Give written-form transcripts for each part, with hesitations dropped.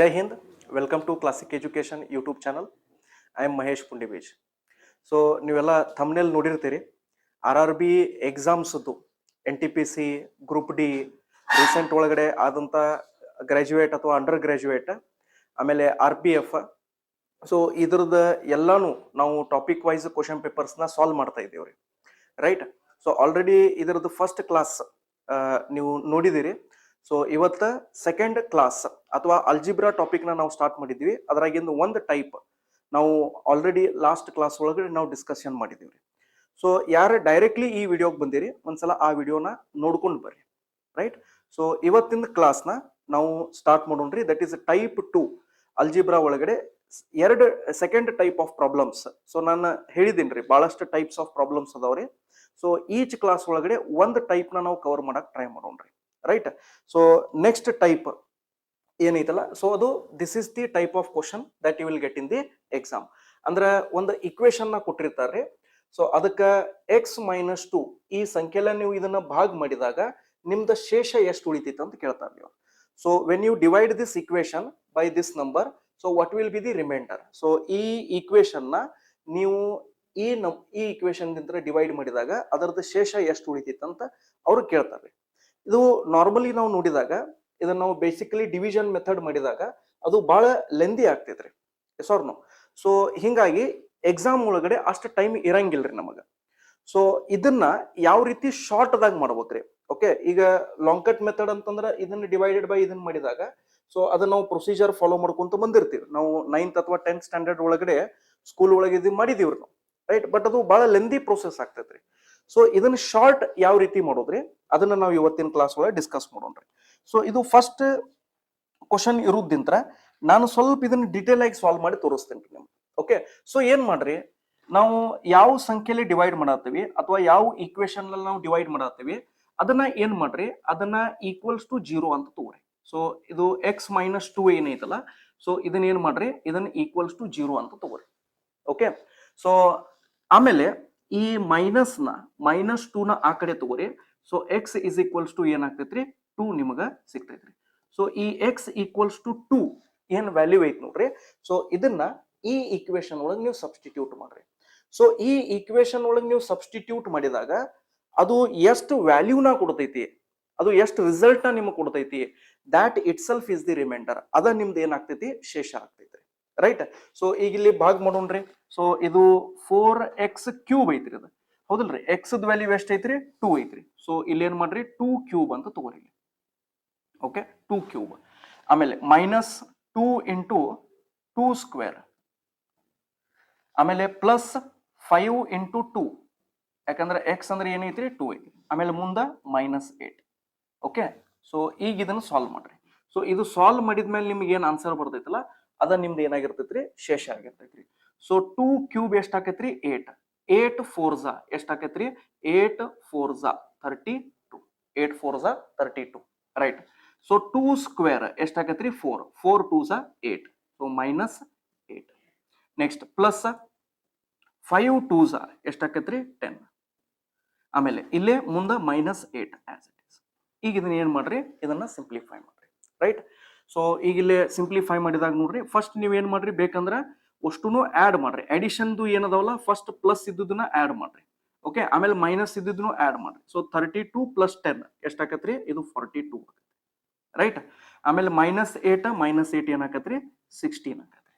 Jai Hind, welcome to Classic Education YouTube channel. I am Mahesh Pundibij. So ನೀವೆಲ್ಲ thumbnail ನೋಡಿರ್ತೀರಿ RRB ಎಕ್ಸಾಮ್ಸ್ದು NTPC group D recent ಒಳಗಡೆ ಆದಂಥ graduate ಅಥವಾ under graduate ಆಮೇಲೆ RPF. So ಇದ್ರದ್ದು ಎಲ್ಲಾನು ನಾವು ಟಾಪಿಕ್ ವೈಸ್ ಕ್ವಶನ್ ಪೇಪರ್ಸ್ನ ಸಾಲ್ವ್ ಮಾಡ್ತಾ ಇದ್ದೀವಿ ರೀ, ರೈಟ್. ಸೊ ಆಲ್ರೆಡಿ ಇದರದ್ದು ಫಸ್ಟ್ ಕ್ಲಾಸ್ ನೀವು ನೋಡಿದಿರಿ. ಸೊ ಇವತ್ತು ಸೆಕೆಂಡ್ ಕ್ಲಾಸ್ ಅಥವಾ ಅಲ್ಜಿಬ್ರಾ ಟಾಪಿಕ್ನ ನಾವು ಸ್ಟಾರ್ಟ್ ಮಾಡಿದ್ವಿ. ಅದರಾಗಿಂದ ಒಂದು ಟೈಪ್ ನಾವು ಆಲ್ರೆಡಿ ಲಾಸ್ಟ್ ಕ್ಲಾಸ್ ಒಳಗಡೆ ನಾವು ಡಿಸ್ಕಷನ್ ಮಾಡಿದೀವಿ. ಸೊ ಯಾರು ಡೈರೆಕ್ಟ್ಲಿ ಈ ವಿಡಿಯೋಗೆ ಬಂದಿರಿ ಒಂದ್ಸಲ ಆ ವಿಡಿಯೋನ ನೋಡ್ಕೊಂಡು ಬರ್ರಿ, ರೈಟ್. ಸೊ ಇವತ್ತಿನ ಕ್ಲಾಸ್ನ ನಾವು ಸ್ಟಾರ್ಟ್ ಮಾಡೋಣ್ರಿ. ದಟ್ ಈಸ್ ಟೈಪ್ 2 ಅಲ್ಜಿಬ್ರಾ ಒಳಗಡೆ ಎರಡು second type of problems. So ನಾನು ಹೇಳಿದ್ದೀನಿ ರೀ, ಬಹಳಷ್ಟು ಟೈಪ್ಸ್ ಆಫ್ ಪ್ರಾಬ್ಲಮ್ಸ್ ಅದಾವ್ರಿ. ಸೊ ಈಚ್ ಕ್ಲಾಸ್ ಒಳಗಡೆ ಒಂದು ಟೈಪ್ನ ನಾವು ಕವರ್ ಮಾಡಕ್ ಟ್ರೈ ಮಾಡೋಣ್ರಿ, ರೈಟ್. ಸೊ ನೆಕ್ಸ್ಟ್ ಟೈಪ್ ಏನೈತಲ್ಲ, ಸೊ ಅದು this is the type of question that you will get in the exam. ಅಂದ್ರೆ ಒಂದು ಇಕ್ವೇಶನ್ ನ ಕೊಟ್ಟಿರ್ತಾರೆ. ಸೊ ಅದಕ್ಕೆ x-2 ಈ ಸಂಖ್ಯೆಲ್ಲ ನೀವು ಇದನ್ನ ಭಾಗ ಮಾಡಿದಾಗ ನಿಮ್ದ ಶೇಷ ಎಷ್ಟು ಉಳಿತೈತೆ ಅಂತ ಕೇಳ್ತಾರೆ ನೀವು. So when you divide this equation by this number, so what will be the remainder. So ಈ ಇಕ್ವೇಶನ್ ನ ನೀವು ಈ ಇಕ್ವೇಶನ್ ದಿಂದ ಡಿವೈಡ್ ಮಾಡಿದಾಗ ಅದರದ್ದು ಶೇಷ ಎಷ್ಟು ಉಳಿತೈತೆ ಅಂತ ಅವ್ರು ಕೇಳ್ತಾರೆ. ಇದು ನಾರ್ಮಲಿ ನಾವು ನೋಡಿದಾಗ ಇದನ್ನ ನಾವು ಬೇಸಿಕಲಿ ಡಿವಿಷನ್ ಮೆಥಡ್ ಮಾಡಿದಾಗ ಅದು ಬಹಳ ಲೆಂದಿ ಆಗ್ತೈತ್ರಿ, ಎಸ್ ಆರ್ ನೋ. ಸೊ ಹಿಂಗಾಗಿ ಎಕ್ಸಾಮ್ ಒಳಗಡೆ ಅಷ್ಟು ಟೈಮ್ ಇರಂಗಿಲ್ರಿ ನಮಗ. ಸೊ ಇದನ್ನ ಯಾವ ರೀತಿ ಶಾರ್ಟ್ ದಾಗ ಮಾಡ್ಬೇಕ್ರಿ. ಓಕೆ, ಈಗ ಲಾಂಗ್ ಕಟ್ ಮೆಥಡ್ ಅಂತಂದ್ರೆ ಇದನ್ನ ಡಿವೈಡೆಡ್ ಬೈ ಇದನ್ನ ಮಾಡಿದಾಗ, ಸೊ ಅದನ್ನ ನಾವು ಪ್ರೊಸೀಜರ್ ಫಾಲೋ ಮಾಡ್ಕೊಂತ ಬಂದಿರ್ತೀವಿ. ನಾವು 9th ಅಥವಾ 10th ಸ್ಟ್ಯಾಂಡರ್ಡ್ ಒಳಗಡೆ ಸ್ಕೂಲ್ ಒಳಗೆ ಇದು ಮಾಡಿದೀವ್ರಿ ನಾವು, ರೈಟ್. ಬಟ್ ಅದು ಬಹಳ ಲೆಂದಿ ಪ್ರೊಸೆಸ್ ಆಗ್ತೈತ್ರಿ. ಸೊ ಇದನ್ನ ಶಾರ್ಟ್ ಯಾವ ರೀತಿ ಮಾಡೋದ್ರಿ ಅದನ್ನ ನಾವು ಇವತ್ತಿನ ಕ್ಲಾಸ್ ಒಳಗೆ ಡಿಸ್ಕಸ್ ಮಾಡೋಣ್ರಿ. ಸೊ ಇದು ಫಸ್ಟ್ ಕ್ವಶನ್ ಇರುದ್ದಿಂತ ನಾನು ಸ್ವಲ್ಪ ಇದನ್ನ ಡಿಟೇಲ್ ಆಗಿ ಸಾಲ್ವ್ ಮಾಡಿ ತೋರಿಸ್ತೇನೆ ನಿಮ್ಗೆ. ಓಕೆ, ಸೊ ಏನ್ ಮಾಡ್ರಿ, ನಾವು ಯಾವ ಸಂಖ್ಯೆಯಲ್ಲಿ ಡಿವೈಡ್ ಮಾಡತ್ತೀವಿ ಅಥವಾ ಯಾವ ಈಕ್ವೇಶನ್ ಅಲ್ಲಿ ನಾವು ಡಿವೈಡ್ ಮಾಡತ್ತೀವಿ ಅದನ್ನ ಏನ್ ಮಾಡ್ರಿ, ಅದನ್ನ ಈಕ್ವಲ್ಸ್ ಟು 0 ಅಂತ ತಗೋರಿ. ಸೊ ಇದು x-2 ಏನೈತಲ್ಲ, ಸೊ ಇದನ್ನ ಏನ್ ಮಾಡ್ರಿ, ಇದನ್ನ ಈಕ್ವಲ್ಸ್ ಟು 0 ಅಂತ ತಗೋರಿ. ಓಕೆ, ಸೊ ಆಮೇಲೆ ಈ -2 ನ ಆ ಕಡೆ ತಗೋರಿ. So x is equals to ಏನಾಗ್ತೈತ್ರಿ, 2 ನಿಮಗ ಸಿಗ್ತೈತ್ರಿ. ಸೊ ಈ x ಈಕ್ವಲ್ಸ್ ಟು 2 ಏನ್ ವ್ಯಾಲ್ಯೂ ಐತ್ ನೋಡ್ರಿ. ಸೊ ಇದನ್ನ ಈ ಈಕ್ವೇಶನ್ ಒಳಗೆ ನೀವು ಸಬ್ಸ್ಟಿಟ್ಯೂಟ್ ಮಾಡ್ರಿ. ಸೊ ಈ ಈಕ್ವೇಶನ್ ಒಳಗೆ ನೀವು ಸಬ್ಸ್ಟಿಟ್ಯೂಟ್ ಮಾಡಿದಾಗ ಅದು ಎಷ್ಟು ವ್ಯಾಲ್ಯೂನ ಕೊಡ್ತೈತಿ, ಅದು ಎಷ್ಟು ರಿಸಲ್ಟ್ ನ ನಿಮಗೆ ಕೊಡ್ತೈತಿ, that itself is the remainder. ಅದ ನಿಮ್ದು ಏನಾಗ್ತೈತಿ, ಶೇಷ ಆಗ್ತೈತಿ, ರೈಟ್. ಸೊ ಈಗ ಇಲ್ಲಿ ಭಾಗ ಮಾಡೋಣ್ರಿ. ಸೊ ಇದು 4x³ ಐತ್ರಿ, ಅದು ಹೌದಲ್ರಿ. ಎಕ್ಸ್ ವ್ಯಾಲ್ಯೂ ಎಷ್ಟು ಐತ್ರಿ, 2 ಐತ್ರಿ. ಸೊ ಇಲ್ಲಿ ಏನ್ ಮಾಡ್ರಿ, 2³ ಅಂತ ತಗೋರಿ. ಓಕೆ, 2³ ಆಮೇಲೆ -2 ಇಂಟು 2 ಸ್ಕ್ವೇರ್ ಆಮೇಲೆ ಪ್ಲಸ್ 5 ಇಂಟು 2, ಯಾಕಂದ್ರೆ ಎಕ್ಸ್ ಅಂದ್ರೆ ಏನೈತ್ರಿ, 2 ಐತ್ರಿ. ಆಮೇಲೆ ಮುಂದ -8. ಓಕೆ, ಸೊ ಈಗ ಇದನ್ನ ಸಾಲ್ವ್ ಮಾಡ್ರಿ. ಸೊ ಇದು ಸಾಲ್ವ್ ಮಾಡಿದ್ಮೇಲೆ ನಿಮ್ಗೆ ಏನ್ ಆನ್ಸರ್ ಬರ್ತೈತಲ್ಲ ಅದ ನಿಮ್ದು ಏನಾಗಿರ್ತೈತ್ರಿ, ಶೇಷ ಆಗಿರ್ತೈತ್ರಿ. ಸೊ 2³ ಎಷ್ಟ್ ಆಕೈತ್ರಿ, 8. 8 4 ಎಷ್ಟ್ ಆಕೈತ್ರಿ, 8 4 32. 8 4 32, ರೈಟ್. ಸೊ 2 ಸ್ಕ್ವೇರ್ ಎಷ್ಟ್ ಆಕೈತ್ರಿ, 4. 4 2 8. ಸೊ -8. ನೆಕ್ಸ್ಟ್ ಪ್ಲಸ್ 5 2 ಎಷ್ಟ್ ಆಕೈತ್ರಿ, 10. ಆಮೇಲೆ ಇಲ್ಲೇ ಮುಂದ -8 ಆಸ್ ಇಟ್ ಇಸ್. ಈಗ ಇದನ್ನ ಏನ್ ಮಾಡ್ರಿ, ಇದನ್ನ ಸಿಂಪ್ಲಿಫೈ ಮಾಡ್ರಿ, ರೈಟ್. ಸೊ ಈಗ ಇಲ್ಲೇ ಸಿಂಪ್ಲಿಫೈ ಮಾಡಿದಾಗ ನೋಡ್ರಿ, ಫಸ್ಟ್ ನೀವ್ ಏನ್ ಮಾಡ್ರಿ, ಬೇಕಂದ್ರ ಅಷ್ಟುನು ಆಡ್ ಮಾಡ್ರಿ. ಅಡಿಷನ್ದು ಏನದಾವಲ್ಲ, ಫಸ್ಟ್ ಪ್ಲಸ್ ಇದ್ದುದನ್ನ ಆಡ್ ಮಾಡ್ರಿ. ಓಕೆ, ಆಮೇಲೆ ಮೈನಸ್ ಇದ್ದುದನ್ನು ಆಡ್ ಮಾಡ್ರಿ. ಸೊ 32 + 10 ಎಷ್ಟ್ ಆಕತ್ರಿ, ಇದು 42, ರೈಟ್. ಆಮೇಲೆ -8 ಏನಾಕತ್ರಿ, 16 ಆಕತ್ರಿ.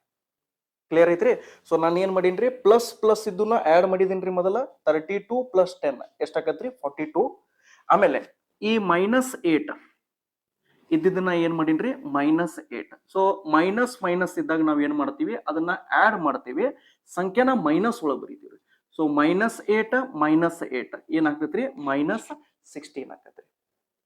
ಕ್ಲಿಯರ್ ಐತ್ರಿ. ಸೊ ನಾನು ಏನ್ ಮಾಡೀನ್ರಿ, ಪ್ಲಸ್ ಇದ್ದನ್ನ ಆಡ್ ಮಾಡಿದೀನ್ರಿ. ಮೊದಲ 32 + 10 ಎಷ್ಟ್ ಆಕತ್ರಿ, 42. ಆಮೇಲೆ ಈ -8 ಇದ್ದಿದ್ದನ್ನ ಏನ್ ಮಾಡೀನ್ರಿ, -8. ಸೊ ಮೈನಸ್ ಇದ್ದಾಗ ನಾವ್ ಏನ್ ಮಾಡ್ತೀವಿ, ಅದನ್ನ ಆಡ್ ಮಾಡ್ತೀವಿ, ಸಂಖ್ಯೆನ ಮೈನಸ್ ಒಳಗ್ ಬರೀತೀವಿ. ಸೊ -8 ಏನಾಗ್ತೈತ್ರಿ, -16 ಆಗ್ತೈತ್ರಿ,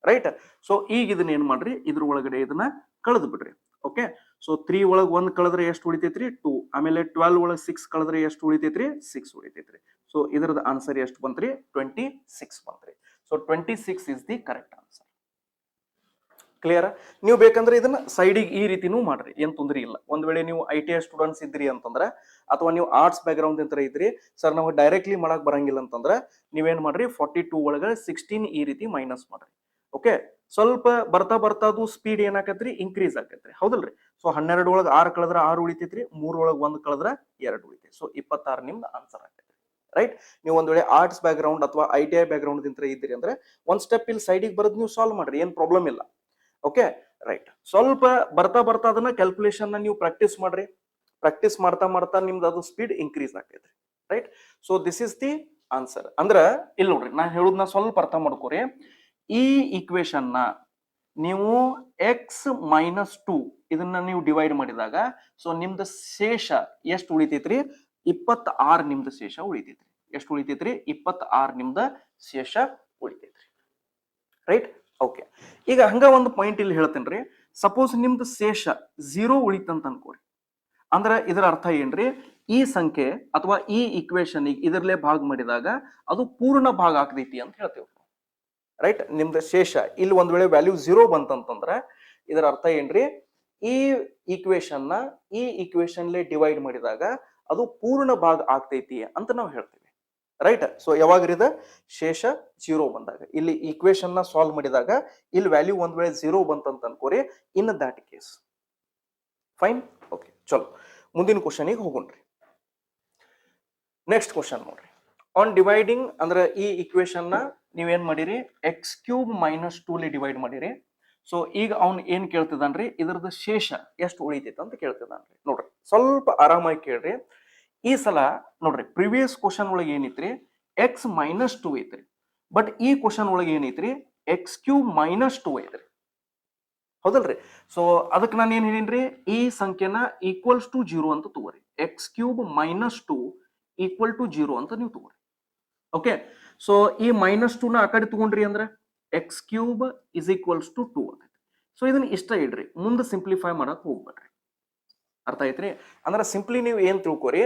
ರೈಟ್. ಸೊ ಈಗ ಇದನ್ನ ಏನ್ ಮಾಡ್ರಿ, ಇದ್ರ ಒಳಗಡೆ ಇದನ್ನ ಕಳೆದು ಬಿಡ್ರಿ. ಓಕೆ, ಸೊ 3 ಒಳಗ್ 1 ಕಳೆದ್ರೆ ಎಷ್ಟು ಉಳಿತೈತ್ರಿ, 2. ಆಮೇಲೆ 12 ಒಳಗ್ 6 ಕಳೆದ್ರೆ ಎಷ್ಟು ಉಳಿತೈತ್ರಿ, 6 ಉಳಿತೈತ್ರಿ. ಸೊ ಇದರದ ಆನ್ಸರ್ ಎಷ್ಟು ಬಂತ್ರಿ, 26 ಬಂತ್ರಿ. So 26 is the correct answer. Clear. ನೀವು ಬೇಕಂದ್ರೆ ಇದನ್ನ ಸೈಡಿಗೆ ಈ ರೀತಿನೂ ಮಾಡ್ರಿ, ಏನ್ ತೊಂದ್ರೆ ಇಲ್ಲ. ಒಂದ್ ವೇಳೆ ನೀವು ITI ಸ್ಟೂಡೆಂಟ್ಸ್ ಇದ್ರಿ ಅಂತಂದ್ರೆ, ಅಥವಾ ನೀವು ಆರ್ಟ್ಸ್ ಬ್ಯಾಕ್ ಗ್ರೌಂಡ್ ಅಂತ ಇದ್ರಿ, ಸರ್ ನಾವು ಡೈರೆಕ್ಟ್ಲಿ ಮಾಡಕ್ ಬರಂಗಿಲ್ಲ ಅಂತಂದ್ರೆ ನೀವೇನ್ ಮಾಡ್ರಿ, 42 ಒಳಗೆ 16 ಈ ರೀತಿ ಮೈನಸ್ ಮಾಡ್ರಿ. ಓಕೆ, ಸ್ವಲ್ಪ ಬರ್ತಾ ಅದು ಸ್ಪೀಡ್ ಏನಾಕತ್ರಿ, ಇನ್ಕ್ರೀಸ್ ಆಕತ್ರಿ, ಹೌದಲ್ರಿ. ಸೊ 12 ಒಳಗೆ 6 ಕಳೆದ್ರೆ 6 ಉಳಿತೈತ್ರಿ, 3 ಒಳಗೆ 1 ಕಳೆದ್ರೆ 2 ಉಳಿತೈತಿ. ಸೊ 26 ನಿಮ್ದು ಆನ್ಸರ್ ಆಗ್ತೈತಿ. ರೈಟ್. ನೀವು ಒಂದ್ ವೇಳೆ ಆರ್ಟ್ಸ್ ಬ್ಯಾಕ್ ಗ್ರೌಂಡ್ ಅಥವಾ ITI ಬ್ಯಾಕ್ ಗ್ರೌಂಡ್ ಇದ್ರಿ ಅಂದ್ರೆ ಒಂದ್ ಸ್ಟೆಪ್ ಇಲ್ಲಿ ಸೈಡಿಗೆ ಬರೋದು ನೀವು ಸಾಲ್ವ್ ಮಾಡ್ರಿ, ಏನ್ ಪ್ರಾಬ್ಲಮ್ ಇಲ್ಲ. Okay right. ಸ್ವಲ್ಪ ಬರ್ತಾ ಬರ್ತಾ ಅದನ್ನ ಕ್ಯಾಲ್ಕುಲೇಷನ್ ನೀವು ಪ್ರಾಕ್ಟೀಸ್ ಮಾಡ್ರಿ. ಪ್ರಾಕ್ಟೀಸ್ ಮಾಡ್ತಾ ಮಾಡ್ತಾ ನಿಮ್ದು ಅದು ಸ್ಪೀಡ್ ಇನ್ಕ್ರೀಸ್ ಆಗ್ತೈತ್ರಿ. Right. So this is the answer. ಅಂದ್ರ ಇಲ್ಲಿ ನೋಡ್ರಿ, ನಾ ಹೇಳುದನ್ನ ಸ್ವಲ್ಪ ಅರ್ಥ ಮಾಡ್ಕೋರಿ. ಈ ಈಕ್ವೇಶನ್ ನ ನೀವು x-2 ಇದನ್ನ ನೀವು ಡಿವೈಡ್ ಮಾಡಿದಾಗ ಸೊ ನಿಮ್ದು ಶೇಷ ಎಷ್ಟು ಉಳಿತೈತ್ರಿ? 26 ನಿಮ್ದು ಶೇಷ ಉಳಿತೈತ್ರಿ. ಎಷ್ಟು ಉಳಿತೈತ್ರಿ? 26 ನಿಮ್ದ ಶೇಷ ಉಳಿತೈತ್ರಿ. ರೈಟ್. ಓಕೆ. ಈಗ ಹಂಗ ಒಂದು ಪಾಯಿಂಟ್ ಇಲ್ಲಿ ಹೇಳ್ತೇನ್ರಿ. ಸಪೋಸ್ ನಿಮ್ದು ಶೇಷ 0 ಉಳಿತಂತ ಅನ್ಕೋರಿ. ಅಂದ್ರ ಇದರ ಅರ್ಥ ಏನ್ರಿ? ಈ ಸಂಖ್ಯೆ ಅಥವಾ ಈ ಈಕ್ವೇಶನ್ ಇದರಲ್ಲೇ ಭಾಗ ಮಾಡಿದಾಗ ಅದು ಪೂರ್ಣ ಭಾಗ ಆಗ್ತೈತಿ ಅಂತ ಹೇಳ್ತೇವೆ. ರೈಟ್. ನಿಮ್ದು ಶೇಷ ಇಲ್ಲಿ ಒಂದ್ ವೇಳೆ ವ್ಯಾಲ್ಯೂ 0 ಬಂತಂತಂದ್ರ ಇದರ ಅರ್ಥ ಏನ್ರಿ? ಈ ಈಕ್ವೇಶನ್ ನ ಈ ಈಕ್ವೇಶನ್ ಡಿವೈಡ್ ಮಾಡಿದಾಗ ಅದು ಪೂರ್ಣ ಭಾಗ ಆಗ್ತೈತಿ ಅಂತ ನಾವು ಹೇಳ್ತೀವಿ. ರೈಟ್. ಸೊ ಯಾವಾಗ್ರಿದ ಶೇಷ 0 ಬಂದಾಗ, ಇಲ್ಲಿ ಈಕ್ವೇಶನ್ ನ ಸಾಲ್ವ್ ಮಾಡಿದಾಗ ಇಲ್ಲಿ ವ್ಯಾಲ್ಯೂ ಒಂದ್ ವೇಳೆ 0 ಬಂತಂತ ಅನ್ಕೋರಿ, in that case fine. Okay ಚಲೋ, ಮುಂದಿನ ಕ್ವಶನ್ ಗೆ ಹೋಗೋಣ್ರಿ. ನೆಕ್ಸ್ಟ್ ಕ್ವಶನ್ ನೋಡ್ರಿ. ಆನ್ ಡಿವೈಡಿಂಗ್ ಅಂದ್ರೆ ಈ ಈಕ್ವೇಶನ್ ನ ನೀವೇನ್ ಮಾಡಿರಿ? x³ - 2 ಡಿವೈಡ್ ಮಾಡಿರಿ. ಸೊ ಈಗ ಅವ್ನ್ ಏನ್ ಕೇಳ್ತಿದಾನ್ರಿ? ಇದರದ ಶೇಷ ಎಷ್ಟು ಉಳಿತೈತೆ ಅಂತ ಕೇಳ್ತಿದಾನ್ರಿ. ನೋಡ್ರಿ ಸ್ವಲ್ಪ ಆರಾಮಾಗಿ ಕೇಳ್ರಿ. ಈ ಸಲ ನೋಡ್ರಿ, ಪ್ರಿವಿಯಸ್ ಕ್ವಶನ್ ಒಳಗೆ ಏನೈತ್ರಿ? x-2 ಐತ್ರಿ. ಬಟ್ ಈ ಕ್ವಶನ್ ಒಳಗೆ ಏನೈತ್ರಿ? x³ - 2 ಐತ್ರಿ. ಹೌದಲ್ರಿ? ಸೊ ಅದಕ್ಕೆ ನಾನು ಏನ್ ಹೇಳಿನ್ರಿ? ಈ ಸಂಖ್ಯೆನ ಈಕ್ವಲ್ಸ್ ಟು 0 ಅಂತ ತಗೋರಿ. x³ - 2 = 0 ಅಂತ ನೀವು ತಗೋರಿ. ಓಕೆ. ಸೊ ಈ -2 ನ ಆ ಕಡೆ ತಗೊಂಡ್ರಿ ಅಂದ್ರೆ x³ = 2 ಆಗೈತಿ. ಸೊ ಇದನ್ನ ಇಷ್ಟ ಇಡ್ರಿ, ಮುಂದೆ ಸಿಂಪ್ಲಿಫೈ ಮಾಡಕ್ ಹೋಗ್ಬೇಡ್ರಿ. ಅರ್ಥ ಐತ್ರಿ? ಅಂದ್ರೆ ಸಿಂಪ್ಲಿ ನೀವು ಏನ್ ತಿಳ್ಕೊರಿ?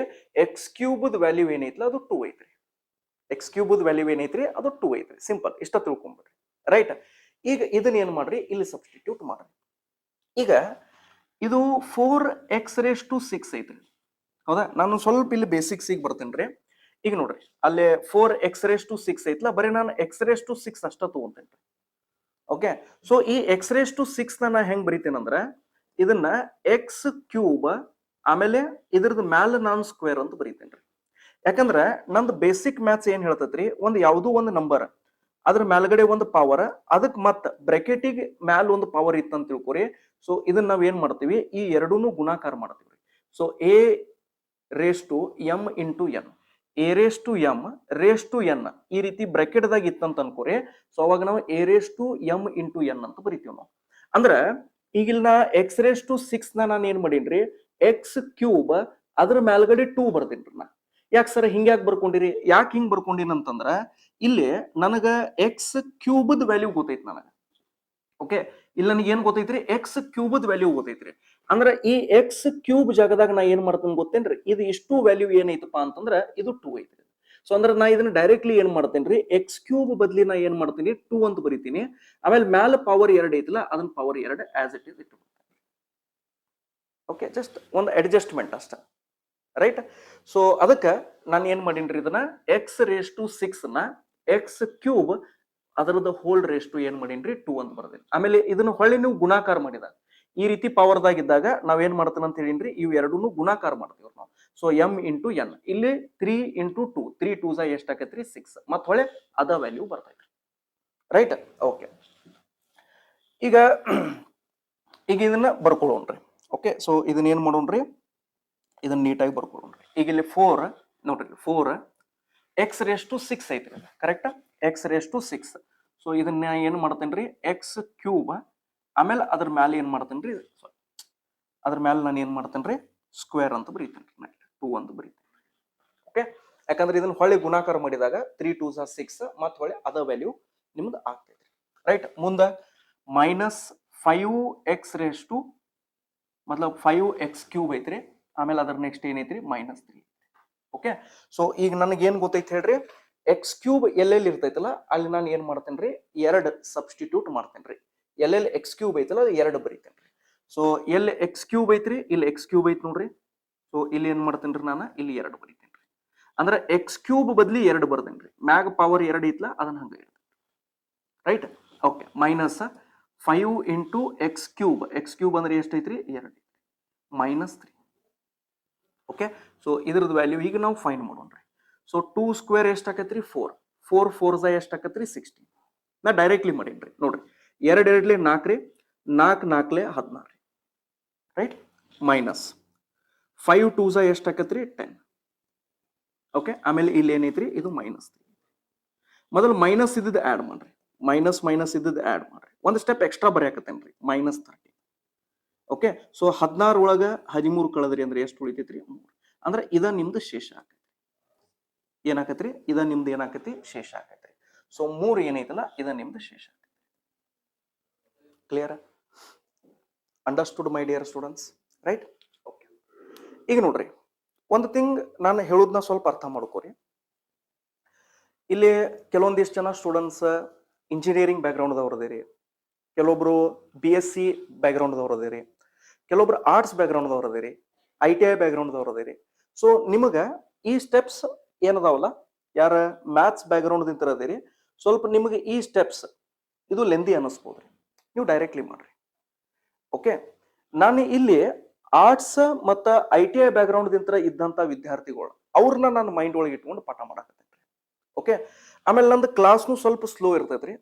x³ ವ್ಯಾಲ್ಯೂ ಏನೈತ್ಲ ಅದು 2 ಐತ್ರಿ. x³ value ಏನೈತ್ರಿ? ಅದು 2 ಐತ್ರಿ. ಸಿಂಪಲ್ ಇಷ್ಟ ತಿಳ್ಕೊಂಡ್ಬಿಡ್ರಿ. ರೈಟ್. ಈಗ ಇದನ್ನ ಏನ್ ಮಾಡ್ರಿ? ಇಲ್ಲಿ ಸಬ್ಸ್ಟಿಟ್ಯೂಟ್ ಮಾಡ್ರಿ. ಈಗ ಇದು 4x⁶ ಐತ್ರಿ. ಹೌದಾ? ನಾನು ಸ್ವಲ್ಪ ಇಲ್ಲಿ ಬೇಸಿಕ್ಸ್ ಗೆ ಬರ್ತೇನ್ರಿ. ಈಗ ನೋಡ್ರಿ, ಅಲ್ಲಿ 4x⁶ ಐತ್ಲ, ಬರೀ ನಾನು x⁶ ಅಷ್ಟ ತಗೊಂತೇನ್ರಿ. ಓಕೆ. ಸೊ ಈ x⁶ ನಾ ಹೆಂಗ್ ಬರೀತೇನಂದ್ರ ಇದನ್ನ x³ ಆಮೇಲೆ ಇದ್ರದ್ದು ಮ್ಯಾಲ ನಾನು ಸ್ಕ್ವೇರ್ ಅಂತ ಬರೀತೇನ್ರಿ. ಯಾಕಂದ್ರ ನಂದು ಬೇಸಿಕ್ ಮ್ಯಾಥ್ಸ್ ಏನ್ ಹೇಳ್ತೈತ್ರಿ? ಒಂದು ಯಾವುದೋ ಒಂದು ನಂಬರ್ ಅದ್ರ ಮೇಲ್ಗಡೆ ಒಂದು ಪವರ್, ಅದಕ್ಕೆ ಮತ್ತ ಬ್ರಾಕೆಟಿಗೆ ಮ್ಯಾಲ ಒಂದು ಪವರ್ ಇತ್ತಂತ ತಿಳ್ಕೊರಿ. ಸೊ ಇದನ್ನ ನಾವ್ ಏನ್ ಮಾಡ್ತೀವಿ? ಈ ಎರಡೂನು ಗುಣಾಕಾರ ಮಾಡ್ತೀವಿ. ಸೊ a⁴m × n, a⁴m⁴n ಈ ರೀತಿ ಬ್ರಾಕೆಟ್ ದಾಗ ಇತ್ತಂತ ಅನ್ಕೋರಿ. ಸೊ ಅವಾಗ ನಾವು a⁴m × n ಅಂತ ಬರಿತೀವಿ ನಾವು. ಅಂದ್ರ ಈಗಿಲ್ ನಾ x⁶ ನಾನು ಏನ್ ಮಾಡೀನ್ರಿ? x³ ಅದ್ರ ಮೇಲ್ಗಡೆ 2 ಬರ್ದೇನ್ರಿ ನಾ. ಯಾಕೆ ಸರ್ ಹಿಂಗ್ಯಾಕ್ ಬರ್ಕೊಂಡಿರಿ? ಯಾಕೆ ಹಿಂಗ್ ಬರ್ಕೊಂಡಿನ ಅಂತಂದ್ರ ಇಲ್ಲಿ ನನಗ x³ ವ್ಯಾಲ್ಯೂ ಗೊತ್ತೈತಿ ನನಗ. ಓಕೆ. ಇಲ್ಲಿ ನನಗೆ ಏನ್ ಗೊತ್ತೈತ್ರಿ? x³ value ಗೊತ್ತೈತ್ರಿ. ಅಂದ್ರ ಈ x³ ಜಾಗದಾಗ ನಾ ಏನ್ ಮಾಡ್ತೇನೆ ಗೊತ್ತೇನ್ರಿ? ಇದು ಇಷ್ಟು ವ್ಯಾಲ್ಯೂ ಏನೈತಪ್ಪ ಅಂತಂದ್ರ ಇದು 2 ಐತ್ರಿ. ಸೊ ಅಂದ್ರೆ ನಾ ಇದನ್ನ ಡೈರೆಕ್ಟ್ಲಿ ಏನ್ ಮಾಡ್ತೇನ್ರಿ? x³ ಬದ್ಲಿ ನಾ ಏನ್ ಮಾಡ್ತೀನಿ? 2 ಅಂತ ಬರೀತೀನಿ. ಆಮೇಲೆ ಮ್ಯಾಲ ಪವರ್ 2 ಐತಿಲ್ಲ, ಅದನ್ನ ಪವರ್ 2 ಆಸ್ ಇಟ್ ಇಸ್ ಇಟ್ಬಿಡ್ತೀನಿ. ಓಕೆ. ಜಸ್ಟ್ ಒಂದು ಅಡ್ಜಸ್ಟ್ಮೆಂಟ್ ಅಷ್ಟ. ರೈಟ್. ಸೊ ಅದಕ್ಕೆ ನಾನು ಏನ್ ಮಾಡೀನ್ರಿ? ಇದನ್ನ x⁶ ನ x³ ಅದರದ ಹೋಲ್ ರೇಸ್ಟ್ ಏನ್ ಮಾಡೀನ್ರಿ? 2 ಅಂತ ಬರ್ದೇನಿ. ಆಮೇಲೆ ಇದನ್ನ ಹೊಳ್ಳಿ ನೀವು ಗುಣಾಕಾರ ಮಾಡಿದಾಗ ಈ ರೀತಿ ಪವರ್ ದಾಗಿದ್ದಾಗ ನಾವ್ ಏನ್ ಮಾಡ್ತೇನೆ ಅಂತ ಹೇಳಿನ್ರಿ? ಇವು ಎರಡೂನು ಗುಣಾಕಾರ ಮಾಡ್ತೀವಿ ನಾವು. ಸೊ m × n ಇಲ್ಲಿ 3 × 2, 3 2s ಎಷ್ಟ್ ಆಕೈತ್ರಿ? 6. ಮತ್ ಹೊಳೆ ಅದ ವ್ಯಾಲ್ಯೂ ಬರ್ತೈತ್ರಿ. ರೈಟ್. ಓಕೆ. ಈಗ ಇದನ್ನ ಬರ್ಕೊಳ್ಳೋಣ್ರಿ. ಓಕೆ. ಸೊ ಇದನ್ನ ಏನ್ ಮಾಡೋಣ್ರಿ? ಇದನ್ನ ನೀಟಾಗಿ ಬರ್ಕೊಳ್ಳೋಣ್ರಿ. ಈಗ ಇಲ್ಲಿ 4 ನೋಡ್ರಿ, 4x⁶ ಐತ್ರಿ. ಕರೆಕ್ಟ್? x⁶. ಸೊ ಇದನ್ನ ಏನ್ ಮಾಡ್ತೇನ್ರಿ? x³ ಆಮೇಲೆ ಅದ್ರ ಮ್ಯಾಲೆ ಏನ್ ಮಾಡ್ತೇನ್ರಿ? ಅದ್ರ ಮ್ಯಾಲೆ ನಾನು ಏನ್ ಮಾಡ್ತೇನ್ರಿ? ಸ್ಕ್ವೇರ್ ಅಂತ ಬರೀತೇನ್ರಿ. 2 ಅಂತ ಬರೀತೇನೆ. ಓಕೆ. ಯಾಕಂದ್ರೆ ಇದನ್ನ ಹೊಳ್ಳಿ ಗುಣಾಕಾರ ಮಾಡಿದಾಗ 3 2s 6 ಮತ್ ಹೊಳ್ಳಿ ಅದ ವ್ಯಾಲ್ಯೂ ನಿಮ್ದು ಆಗ್ತೈತ್ರಿ. ರೈಟ್. ಮುಂದ -5x⁻, ಮತ್ಲಬ್ 5x³ ಐತ್ರಿ. ಆಮೇಲೆ ಅದ್ರ ನೆಕ್ಸ್ಟ್ ಏನೈತ್ರಿ? -3. ಓಕೆ. ಸೊ ಈಗ ನನಗೆ ಏನ್ ಗೊತ್ತೈತಿ ಹೇಳ್ರಿ? x³ ಎಲ್ಲೆಲ್ಲಿ ಇರ್ತೈತಲ್ಲ ಅಲ್ಲಿ ನಾನು ಏನ್ ಮಾಡ್ತೇನ್ರಿ? 2 ಸಬ್ಸ್ಟಿಟ್ಯೂಟ್ ಮಾಡ್ತೇನ್ರಿ. ಎಲ್ಲೆಲ್ಲಿ x³ ಐತಲ್ಲ 2 ಬರೀತೇನ್ರಿ. ಸೊ ಎಲ್ಲಿ x³ ಐತ್ರಿ? ಇಲ್ಲಿ x³ ಐತ್ ನೋಡ್ರಿ. ಸೊ ಇಲ್ಲಿ ಏನ್ ಮಾಡ್ತೇನ್ರಿ? ನಾನು ಇಲ್ಲಿ 2 ಬರೀತೇನ್ರಿ. ಅಂದ್ರೆ x³ ಬದ್ಲಿ 2 ಬರ್ದೇನ್ರಿ. ಮ್ಯಾಗ ಪವರ್ 2 ಐತ್ಲ, ಅದನ್ನ ಹಂಗ ಇರ್ತೈತಿ. ರೈಟ್. ಓಕೆ. -5 × x³. x³ ಅಂದ್ರೆ ಎಷ್ಟೈತ್ರಿ? 2. -3. ಓಕೆ, ಸೊ ಇದ್ರದ್ದು ವ್ಯಾಲ್ಯೂ ಈಗ ನಾವು ಫೈಂಡ್ ಮಾಡೋಣ್ರಿ. ಸೊ 2 ಸ್ಕ್ವೇರ್ ಎಷ್ಟಾಕೈತ್ರಿ 4, 4 4 ಎಷ್ಟಾಕತ್ರಿ 16. ನಾ ಡೈರೆಕ್ಟ್ಲಿ ಮಾಡೀನ್ರಿ ನೋಡ್ರಿ, 2 2 4 ರೀ, 4 4 16 ರೀ, ರೈಟ್, ಮೈನಸ್ 5 2 ಎಷ್ಟಾಕತ್ರಿ 10. ಓಕೆ, ಆಮೇಲೆ ಇಲ್ಲಿ ಏನೈತ್ರಿ ಇದು -3. ಮೊದಲು ಮೈನಸ್ ಇದ್ದದ್ದು ಆ್ಯಡ್ ಮಾಡ್ರಿ, ಮೈನಸ್ ಇದ್ದದ್ದು ಆ್ಯಡ್ ಮಾಡ್ರಿ, ಒಂದು ಸ್ಟೆಪ್ ಎಕ್ಸ್ಟ್ರಾ ಬರೆಯಾಕತ್ತೇನ್ರಿ -30. ಓಕೆ, ಸೊ 16 ಒಳಗ 13 ಕಳೆದ್ರಿ ಅಂದ್ರೆ ಎಷ್ಟು ಉಳಿತೈತ್ರಿ 3. ಅಂದ್ರೆ ಇದ ನಿಮ್ದು ಶೇಷ ಆಕೈತಿ. ಏನಾಕತ್ರಿ ಇದ ನಿಮ್ದು ಏನಾಕತಿ ಶೇಷ ಆಕೈತ್ರಿ. ಸೊ 3 ಏನೈತಲ್ಲ ಇದ ನಿಮ್ದು ಶೇಷ ಆಕೈತಿ. Clear? Understood my dear students, right? Okay, ಈಗ ನೋಡ್ರಿ ಒಂದು ಥಿಂಗ್ ನಾನು ಹೇಳೋದನ್ನ ಸ್ವಲ್ಪ ಅರ್ಥ ಮಾಡ್ಕೋರಿ. ಇಲ್ಲಿ ಕೆಲವೊಂದಿಷ್ಟು ಜನ ಸ್ಟೂಡೆಂಟ್ಸ್ ಇಂಜಿನಿಯರಿಂಗ್ ಬ್ಯಾಕ್ಗ್ರೌಂಡ್ದವ್ರು ಅದೇರಿ, ಕೆಲವೊಬ್ರು BSc ಬ್ಯಾಕ್ಗ್ರೌಂಡ್ದವ್ರು ಅದೇರಿ, ಕೆಲವೊಬ್ರು ಆರ್ಟ್ಸ್ ಬ್ಯಾಕ್ಗ್ರೌಂಡ್ದವ್ರು ಅದೇರಿ, ITI ಬ್ಯಾಕ್ಗ್ರೌಂಡ್ದವ್ರು ಅದೇರಿ. ಸೊ ನಿಮಗೆ ಈ ಸ್ಟೆಪ್ಸ್ ಏನದಾವಲ್ಲ, ಯಾರ ಮ್ಯಾಥ್ಸ್ ಬ್ಯಾಕ್ಗ್ರೌಂಡ್ ಅದೇರಿ, ಸ್ವಲ್ಪ ನಿಮಗೆ ಈ ಸ್ಟೆಪ್ಸ್ ಇದು ಲೆಂದಿ ಅನ್ನಿಸ್ಬೋದ್ರಿ, ನೀವು ಡೈರೆಕ್ಟ್ಲಿ ಮಾಡ್ರಿ. ಓಕೆ, ನಾನು ಇಲ್ಲಿ ಆರ್ಟ್ಸ್ ಮತ್ತು ITI ಬ್ಯಾಕ್ಗ್ರೌಂಡ್ ಇದ್ದಂಥ ವಿದ್ಯಾರ್ಥಿಗಳು ಅವ್ರನ್ನ ನಾನು ಮೈಂಡ್ ಒಳಗೆ ಇಟ್ಕೊಂಡು ಪಾಠ ಮಾಡಕತ್ತೇನೆ. ಓಕೆ, ಆಮೇಲೆ ನಂದು ಕ್ಲಾಸ್ನು ಸ್ವಲ್ಪ ಸ್ಲೋ ಇರ್ತೈತ್ರಿ.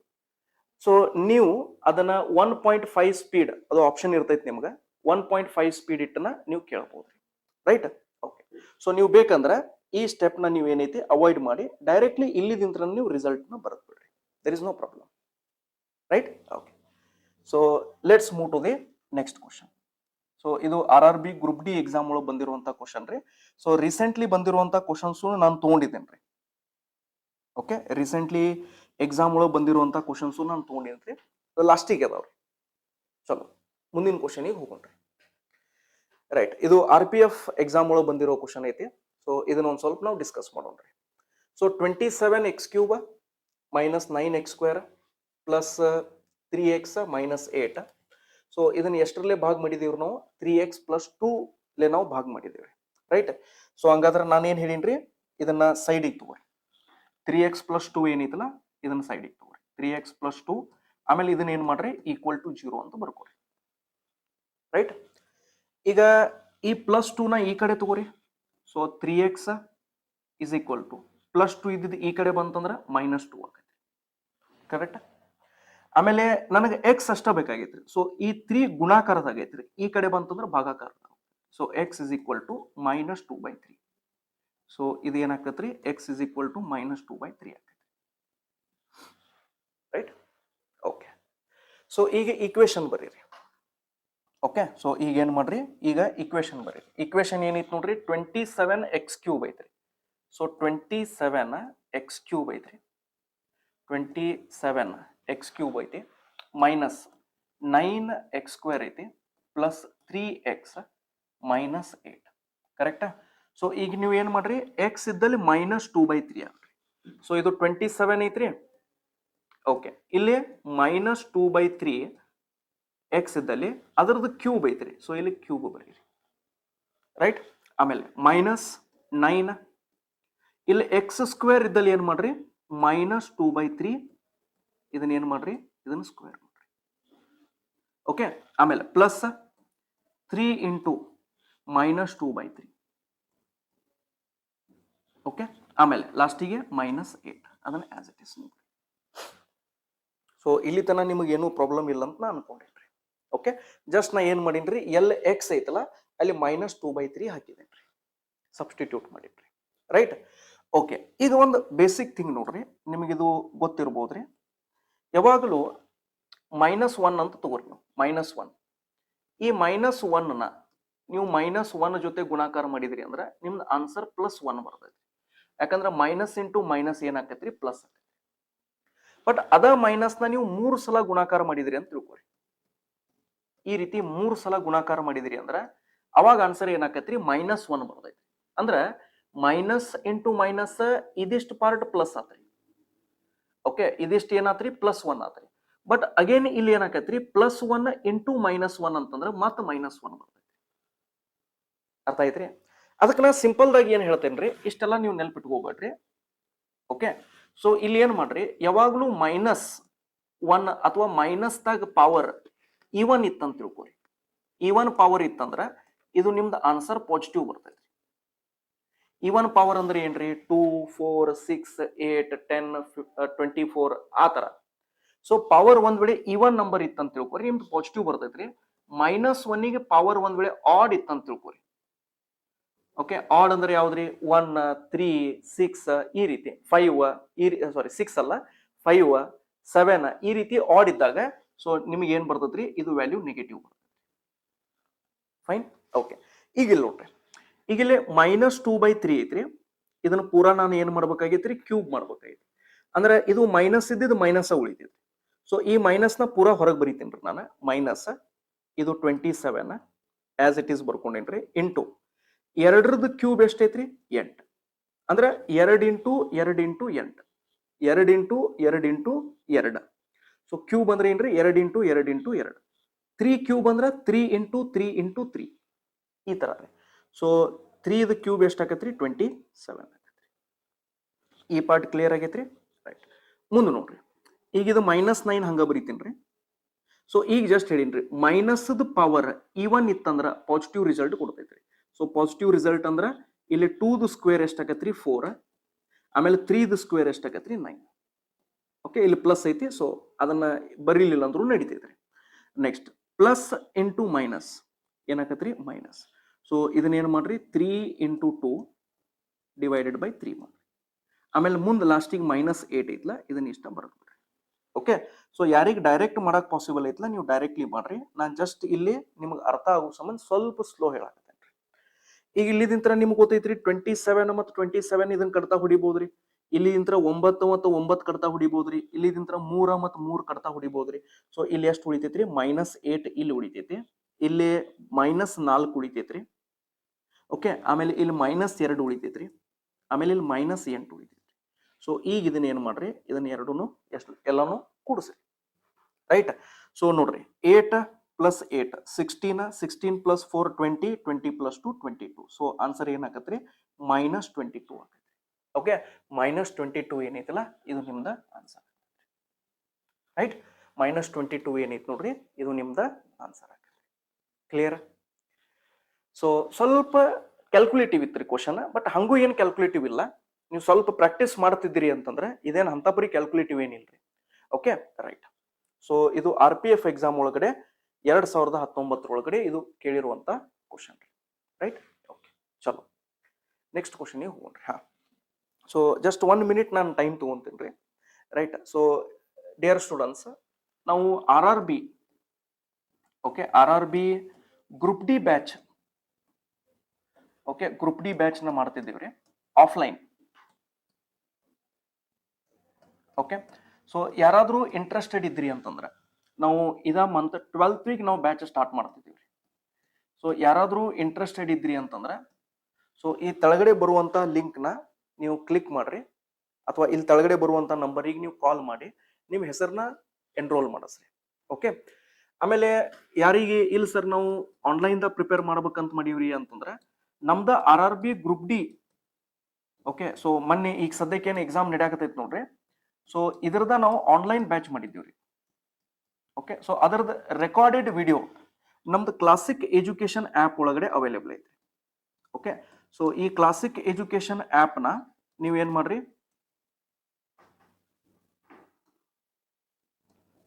ಸೊ ನೀವು ಅದನ್ನ 1.5 ಸ್ಪೀಡ್ ಅದು ಆಪ್ಷನ್ ಇರ್ತೈತಿ ನಿಮ್ಗೆ, 1.5 ಸ್ಪೀಡ್ ಇಟ್ಟನ ನೀವು ಕೇಳ್ಬೋದ್ರಿ, ರೈಟ್? ಓಕೆ, ಸೊ ನೀವು ಬೇಕಂದ್ರೆ ಈ ಸ್ಟೆಪ್ನ ನೀವು ಏನೈತಿ ಅವಾಯ್ಡ್ ಮಾಡಿ ಡೈರೆಕ್ಟ್ಲಿ ಇಲ್ಲಿದಿಂದ ನೀವು ರಿಸಲ್ಟ್ನ ಬರೆದು ಬಿಡ್ರಿ, there is no problem, right? Okay, so let's move to the next question. So ಇದು RRB ಗ್ರೂಪ್ ಡಿ ಎಕ್ಸಾಮ್ ಒಳಗೆ ಬಂದಿರುವಂತ ಕ್ವಶನ್ ರೀ. ಸೊ ರೀಸೆಂಟ್ಲಿ ಬಂದಿರುವಂತ ಕ್ವಶನ್ಸ್ ನಾನು ತಗೊಂಡಿದ್ದೇನೆ ರೀ. ಓಕೆ, ರೀಸೆಂಟ್ಲಿ ಎಕ್ಸಾಮ್ ಒಳಗೆ ಬಂದಿರುವಂತ ಕ್ವಶನ್ಸ್ ನಾನು ತಗೊಂಡಿದ್ರಿ, ಲಾಸ್ಟಿಗೆ ಅದಾವ್ರಿ. ಚಲೋ ಮುಂದಿನ ಕ್ವಶನಿಗೆ ಹೋಗೋಣ್ರಿ. ರೈಟ್, ಇದು RPF ಎಕ್ಸಾಮ್ ಒಳಗೆ ಬಂದಿರೋ ಕ್ವಶನ್ ಐತಿ. ಸೊ ಇದನ್ನ ಒಂದು ಸ್ವಲ್ಪ ನಾವು ಡಿಸ್ಕಸ್ ಮಾಡೋಣ್ರಿ. So 27x³ minus 9x² plus 3x minus 8. So ಇದನ್ನ ಎಷ್ಟರಲ್ಲೇ ಭಾಗ ಮಾಡಿದೀವ್ರಿ ನಾವು 3x + 2 ನಾವು ಭಾಗ ಮಾಡಿದೀವ್ರಿ, ರೈಟ್? ಸೊ ಹಂಗಾದ್ರೆ ನಾನೇನ್ ಹೇಳಿನ್ರಿ, ಇದನ್ನ ಸೈಡಿಗೆ ತಗೋರಿ, 3x + 2 ಏನೈತಲ್ಲ ಇದನ್ನ ಸೈಡಿಗೆ ತಗೋರಿ, 3x + 2. ಆಮೇಲೆ ಇದನ್ನ ಏನ್ ಮಾಡ್ರಿ =0 ಅಂತ ಬರ್ಕೋರಿ, ರೈಟ್? ಈಗ ಈ +2 ನ ಈ ಕಡೆ ತಗೋರಿ. ಸೊ 3x = +2 ಇದ್ದಿದ್ದು ಈ ಕಡೆ ಬಂತಂದ್ರೆ -2 ಆಕೈತಿ, ಕರೆಕ್ಟ್? ಆಮೇಲೆ ನನಗೆ x ಅಷ್ಟ ಬೇಕಾಗೈತ್ರಿ. ಸೊ ಈ 3 ಗುಣಾಕಾರದಾಗೈತ್ರಿ, ಈ ಕಡೆ ಬಂತಂದ್ರೆ ಭಾಗಾಕಾರ. So x = -2/3. ಸೊ ಇದು ಏನಾಕತ್ರಿ x = -2/3 ಆಕೈತಿ, ರೈಟ್? ಓಕೆ, ಸೊ ಈಗ ಈಕ್ವೇಶನ್ ಬರೀರಿ. ಓಕೆ, ಸೊ ಈಗ ಏನ್ ಮಾಡ್ರಿ, ಈಗ ಈಕ್ವೇಶನ್ ಬರೀರಿ. ಈಕ್ವೇಶನ್ ಏನೈತಿ ನೋಡ್ರಿ, 27x³ ಐತ್ರಿ. ಸೊ 27x³ ಐತ್ರಿ, 27x³ ಐತಿ, ಮೈನಸ್ 9x² ಐತಿ, ಪ್ಲಸ್ 3x ಮೈನಸ್ 8, ಕರೆಕ್ಟಾ? ಸೊ ಈಗ ನೀವು ಏನ್ ಮಾಡ್ರಿ, x ಇದ್ದಲ್ಲಿ -2/3 ಆಗ್ರಿ. ಸೊ ಇದು 27 ಐತ್ರಿ. ಓಕೆ, ಇಲ್ಲಿ -2/3 x ಇದ್ದಲ್ಲಿ ಅದರದ್ದು ಕ್ಯೂಬ್ ಐತ್ರಿ. ಸೊ ಇಲ್ಲಿ ಕ್ಯೂಬ್ ಬರೀರಿ, ರೈಟ್? ಆಮೇಲೆ -9 ಇಲ್ಲಿ x² ಇದ್ದಲ್ಲಿ ಏನ್ ಮಾಡ್ರಿ -2/3, ಇದನ್ನ ಏನ್ ಮಾಡ್ರಿ ಇದನ್ನ ಸ್ಕ್ವೇರ್ ಮಾಡ್ರಿ. ಓಕೆ, ಆಮೇಲೆ ಪ್ಲಸ್ 3 × -2/3. ಓಕೆ, ಆಮೇಲೆ ಲಾಸ್ಟಿಗೆ -8, ಅದನ್ನ ಆಸ್ ಇಟ್ ಇಸ್ ನೋಡಿ. ಸೊ ಇಲ್ಲಿ ತನಕ ನಿಮಗೆ ಏನೂ ಪ್ರಾಬ್ಲಮ್ ಇಲ್ಲ ಅಂತ ನಾನು ಅನ್ಕೊಂಡಿನ್ರಿ. ಓಕೆ, ಜಸ್ಟ್ ನಾ ಏನ್ ಮಾಡೀನ್ರಿ, ಎಲ್ಲಿ x ಐತಲ್ಲ ಅಲ್ಲಿ -2/3 ಹಾಕಿದೇನ್ರಿ, ಸಬ್ಸ್ಟಿಟ್ಯೂಟ್ ಮಾಡಿನ್ರಿ, ರೈಟ್? ಓಕೆ, ಇದು ಒಂದು ಬೇಸಿಕ್ ಥಿಂಗ್ ನೋಡ್ರಿ, ನಿಮಗಿದು ಗೊತ್ತಿರ್ಬೋದ್ರಿ. ಯಾವಾಗಲೂ -1 ಅಂತ ತಗೋರಿ ನೀವು, -1. ಈ -1ನ ನೀವು -1 ಜೊತೆ ಗುಣಾಕಾರ ಮಾಡಿದ್ರಿ ಅಂದ್ರೆ ನಿಮ್ದು ಆನ್ಸರ್ +1 ಬರ್ತೈತಿ. ಯಾಕಂದ್ರೆ ಮೈನಸ್ ಇಂಟು ಮೈನಸ್ ಏನಾಕೈತ್ರಿ ಪ್ಲಸ್ ಆಕೈತಿ. ಬಟ್ ಅದ ಮೈನಸ್ನ ನೀವು 3 ಸಲ ಗುಣಾಕಾರ ಮಾಡಿದ್ರಿ ಅಂತ ತಿಳ್ಕೊರಿ. ಈ ರೀತಿ 3 ಸಲ ಗುಣಾಕಾರ ಮಾಡಿದ್ರಿ ಅಂದ್ರೆ ಅವಾಗ ಆನ್ಸರ್ ಏನಾಕೈತ್ರಿ -1 ಬರ್ತೈತಿ. ಅಂದ್ರೆ ಮೈನಸ್ ಇಂಟು ಮೈನಸ್ ಇದಿಷ್ಟು ಪಾರ್ಟ್ ಪ್ಲಸ್ ಆತ್ರಿ. ಓಕೆ, ಇದಿಷ್ಟು ಏನಾತ್ರಿ +1 ಆತ್ರಿ. ಬಟ್ ಅಗೇನ್ ಇಲ್ಲಿ ಏನಾಕೈತ್ರಿ +1 × -1 ಅಂತಂದ್ರೆ ಮತ್ತೆ -1 ಬರ್ತೈತಿ. ಅರ್ಥ ಆಯ್ತ್ರಿ? ಅದಕ್ಕೆ ನಾ ಸಿಂಪಲ್ ದಾಗಿ ಏನ್ ಹೇಳ್ತೇನ್ರಿ, ಇಷ್ಟೆಲ್ಲ ನೀವು ನೆನ್ಪಿಟ್ಕೋಬೇಡ್ರಿ. ಓಕೆ, ಸೊ ಇಲ್ಲಿ ಏನ್ ಮಾಡ್ರಿ, ಯಾವಾಗ್ಲೂ -1 ಅಥವಾ ಮೈನಸ್ದಾಗ ಪವರ್ ಈವನ್ ಇತ್ತಂತ ತಿಳ್ಕೊರಿ. ಈವನ್ ಪವರ್ ಇತ್ತಂದ್ರ ಇದು ನಿಮ್ದು ಆನ್ಸರ್ ಪಾಸಿಟಿವ್ ಬರ್ತೈತಿ. ಈವನ್ ಪವರ್ ಅಂದ್ರೆ ಏನ್ರಿ 2 4 6 8 10 24 ಆ ತರ. ಸೊ ಪವರ್ ಒಂದ್ ವೇಳೆ ಈವನ್ ನಂಬರ್ ಇತ್ತಂತ ತಿಳ್ಕೊರಿ ನಿಮ್ದು ಪಾಸಿಟಿವ್ ಬರ್ತೈತ್ರಿ. -1 ಗೆ ಪವರ್ ಒಂದ್ ವೇಳೆ ಆಡ್ ಇತ್ತಂತ ತಿಳ್ಕೊರಿ. ಓಕೆ, ಆಡ್ ಅಂದ್ರೆ ಯಾವ್ದ್ರಿ 1 3 6 ಈ ರೀತಿ 5 ಸಾರಿ 6 ಅಲ್ಲ 5 7 ಈ ರೀತಿ ಆಡ್ ಇದ್ದಾಗ ಸೊ ನಿಮಗೆ ಏನ್ ಬರ್ತದ್ರಿ, ಇದು ವ್ಯಾಲ್ಯೂ ನೆಗೆಟಿವ್ ಬರ್ತದೆ. ಫೈನ್. ಓಕೆ, ಈಗ ಇಲ್ಲಿ ನೋಡ್ರಿ, ಈಗ ಇಲ್ಲಿ -2/3 ಐತ್ರಿ. ಇದನ್ನ ಪೂರಾ ನಾನು ಏನ್ ಮಾಡ್ಬೇಕಾಗೈತ್ರಿ, ಕ್ಯೂಬ್ ಮಾಡ್ಬೇಕಾಗೈತಿ. ಅಂದ್ರೆ ಇದು ಮೈನಸ್ ಇದ್ದಿದ್ದು ಮೈನಸ್ ಉಳಿತೈತಿ. ಸೊ ಈ ಮೈನಸ್ ನ ಪೂರಾ ಹೊರಗೆ ಬರೀತೀನಿ ನಾನು. ಮೈನಸ್ ಇದು 27 ಆಸ್ ಇಟ್ ಈಸ್ ಬರ್ಕೊಂಡೇನ್ರಿ, ಇಂಟು ಎರಡರದ್ದು ಕ್ಯೂಬ್ ಎಷ್ಟೈತ್ರಿ 8. ಅಂದ್ರೆ 2 into 2 into 8 2 into 2 into 2. So cube ಅಂದ್ರೆ ಏನ್ರಿ 2 ಇಂಟು 2 ಇಂಟು 2. 3 ಕ್ಯೂಬ್ ಅಂದ್ರೆ 3 ಇಂಟು 3 ಇಂಟು 3 ಈ ತರ ರೀ. ಸೊ 3 ಕ್ಯೂಬ್ ಎಷ್ಟಾಕತ್ರಿ 27 ಆಗತ್ರಿ. ಈ ಪಾರ್ಟ್ ಕ್ಲಿಯರ್ ಆಗೈತ್ರಿ. ರೈಟ್, ಮುಂದೆ ನೋಡ್ರಿ, ಈಗ ಇದು -9 ಹಂಗ ಬರೀತೀನ್ರಿ. ಸೊ ಈಗ ಜಸ್ಟ್ ಹೇಳಿನ್ರಿ, ಮೈನಸ್ ಪವರ್ ಈವನ್ ಇತ್ತಂದ್ರ ಪಾಸಿಟಿವ್ ರಿಸಲ್ಟ್ ಕೊಡ್ತೈತ್ರಿ. ಸೊ ಪಾಸಿಟಿವ್ ರಿಸಲ್ಟ್ ಅಂದ್ರ ಇಲ್ಲಿ 2 ಸ್ಕ್ವೇರ್ ಎಷ್ಟಾಕತ್ರಿ 4, ಆಮೇಲೆ 3 ಸ್ಕ್ವೇರ್ ಎಷ್ಟಾಕತ್ರಿ 9. ಓಕೆ, ಇಲ್ಲಿ ಪ್ಲಸ್ ಐತಿ, ಸೊ ಅದನ್ನ ಬರೀಲಿಲ್ಲ ಅಂದ್ರೂ ನಡೀತೈತ್ರಿ. ನೆಕ್ಸ್ಟ್ ಪ್ಲಸ್ ಇಂಟು ಮೈನಸ್ ಏನಾಕತ್ರಿ ಮೈನಸ್. ಸೊ ಇದನ್ನ ಏನ್ ಮಾಡ್ರಿ 3 ಇಂಟು 2 ಡಿವೈಡೆಡ್ ಬೈ 3 ಮಾಡ್ರಿ. ಆಮೇಲೆ ಮುಂದೆ ಲಾಸ್ಟಿಗೆ -8 ಐತ್ಲ, ಇದನ್ನ ಇಷ್ಟ ಬರ್ದ್ಬಿಡ್ರಿ. ಓಕೆ, ಸೊ ಯಾರಿಗೆ ಡೈರೆಕ್ಟ್ ಮಾಡಕ್ ಪಾಸಿಬಲ್ ಐತ್ಲ ನೀವು ಡೈರೆಕ್ಟ್ಲಿ ಮಾಡ್ರಿ. ನಾನು ಜಸ್ಟ್ ಇಲ್ಲಿ ನಿಮ್ಗೆ ಅರ್ಥ ಆಗೋ ಸಂಬಂಧ ಸ್ವಲ್ಪ ಸ್ಲೋ ಹೇಳಾಕತ್ತೇನ್ರಿ. ಈಗ ಇಲ್ಲಿದಿಂತ್ರ ನಿಮ್ಗೆ ಗೊತ್ತೈತ್ರಿ 27 ಮತ್ತು 27 ಇದನ್ನ ಕಡ್ತಾ ಹೊಡಿಬಹುದ್ರಿ. ಇಲ್ಲಿದಿಂತ್ರ 9 ಮತ್ತು 9 ಕಡ್ತಾ ಹೊಡಿಬಹುದ್ರಿ. ಇಲ್ಲಿದಿಂತ್ರ 3 ಮತ್ತು 3 ಕಡ್ತಾ ಹೊಡಿಬಹುದ್ರಿ. ಸೊ ಇಲ್ಲಿ ಎಷ್ಟು ಉಳಿತೈತ್ರಿ -8 ಇಲ್ಲಿ ಉಳಿತೈತಿ. ಇಲ್ಲಿ -4 ಉಳಿತೈತ್ರಿ. ಓಕೆ, ಆಮೇಲೆ ಇಲ್ಲಿ -2 ಉಳಿತೈತ್ರಿ. ಆಮೇಲೆ ಇಲ್ಲಿ -8 ಉಳಿತೈತ್ರಿ. ಸೊ ಈಗ ಇದನ್ನ ಏನ್ ಮಾಡ್ರಿ, ಇದನ್ನ ಎರಡೂನು ಎಷ್ಟು ಎಲ್ಲಾನು ಕೂಡಿಸ್ರಿ. ರೈಟ್, ಸೊ ನೋಡ್ರಿ 8 + 8 16 16 + 4 20 20 + 2 22. ಸೊ ಆನ್ಸರ್ ಏನಾಗತ್ರಿ -22 ಆಗತ್ರಿ. ಓಕೆ, -22 ಏನೈತಲ್ಲ ಇದು ನಿಮ್ದ ಆನ್ಸರ್. ರೈಟ್, -22 ಏನೈತಿ ನೋಡ್ರಿ, ಇದು ನಿಮ್ದ ಆನ್ಸರ್ ಆಗತ್ರಿ. ಕ್ಲಿಯರ್? ಸೊ ಸ್ವಲ್ಪ ಕ್ಯಾಲ್ಕುಲೇಟಿವ್ ಇತ್ರಿ ಕ್ವಶನ್, ಬಟ್ ಹಂಗೂ ಏನ್ ಕ್ಯಾಲ್ಕುಲೇಟಿವ್ ಇಲ್ಲ. ನೀವು ಸ್ವಲ್ಪ ಪ್ರಾಕ್ಟೀಸ್ ಮಾಡ್ತಿದ್ದೀರಿ ಅಂತಂದ್ರೆ ಇದೇನು ಅಂತ ಬರೀ ಕ್ಯಾಲ್ಕುಲೇಟಿವ್ ಏನಿಲ್ರಿ. Okay, right. ಸೊ ಇದು RPF ಎಕ್ಸಾಮ್ ಒಳಗಡೆ 2019 ಒಳಗಡೆ ಇದು ಕೇಳಿರುವಂತ ಕ್ವಶನ್. ರೈಟ್, ಓಕೆ, ಚಲೋ ನೆಕ್ಸ್ಟ್ ಕ್ವಶನ್ ಹೋಗ್ರಿ. ಹಾ, ಸೊ ಜಸ್ಟ್ 1 ಮಿನಿಟ್ ನಾನು ಟೈಮ್ ತಗೊಂತೀನಿ. ರೈಟ್, ಸೊ ಡಿಯರ್ ಸ್ಟೂಡೆಂಟ್ಸ್, ನಾವು RRB okay RRB group D batch okay group D batch ನ ಮಾಡ್ತಿದ್ದೀವ್ರಿ ಆಫ್ಲೈನ್. ಓಕೆ, ಸೊ ಯಾರಾದ್ರೂ ಇಂಟ್ರೆಸ್ಟೆಡ್ ಇದ್ರಿ ಅಂತಂದ್ರೆ ನಾವು ಇದ ಮಂತ್ 12th ನಾವು ಬ್ಯಾಚ್ ಸ್ಟಾರ್ಟ್ ಮಾಡ್ತಿದ್ದೀವಿ. ಸೊ ಯಾರಾದ್ರೂ ಇಂಟ್ರೆಸ್ಟೆಡ್ ಇದ್ರಿ ಅಂತಂದ್ರೆ ಸೊ ಈ ತೆಳಗಡೆ ಬರುವಂತ ಲಿಂಕ್ ನ ನೀವು ಕ್ಲಿಕ್ ಮಾಡ್ರಿ, ಅಥವಾ ಇಲ್ಲಿ ತೆಳಗಡೆ ಬರುವಂತ ನಂಬರಿಗೆ ನೀವು ಕಾಲ್ ಮಾಡಿ ನಿಮ್ಮ ಹೆಸರನ್ನ ಎನ್ರೋಲ್ ಮಾಡಿಸ್ರಿ. ಓಕೆ, ಆಮೇಲೆ ಯಾರಿಗೆ ಇಲ್ಲ ಸರ್ ನಾವು ಆನ್ಲೈನ್ ದ ಪ್ರಿಪೇರ್ ಮಾಡ್ಬೇಕಂತ ಮಾಡೀವ್ರಿ ಅಂತಂದ್ರೆ ನಮ್ದ RRB group D okay. So ಮೊನ್ನೆ ಈಗ ಸದ್ಯಕ್ಕೆ ಏನು ಎಕ್ಸಾಮ್ ನಡೆಯಾಕತೈತಿ ನೋಡ್ರಿ, ಸೊ ಇದರದ ನಾವು ಆನ್ಲೈನ್ ಬ್ಯಾಚ್ ಮಾಡಿದ್ದೀವ್ರಿ. ಓಕೆ, ಸೊ ಅದರದ ರೆಕಾರ್ಡೆಡ್ ವಿಡಿಯೋ ನಮ್ದು ಕ್ಲಾಸಿಕ್ ಎಜುಕೇಶನ್ ಆಪ್ ಒಳಗಡೆ ಅವೈಲೇಬಲ್ ಐತಿ. ಓಕೆ, ಸೊ ಈ ಕ್ಲಾಸಿಕ್ ಎಜುಕೇಶನ್ ಆಪ್ ನ ನೀವೇನ್ ಮಾಡ್ರಿ,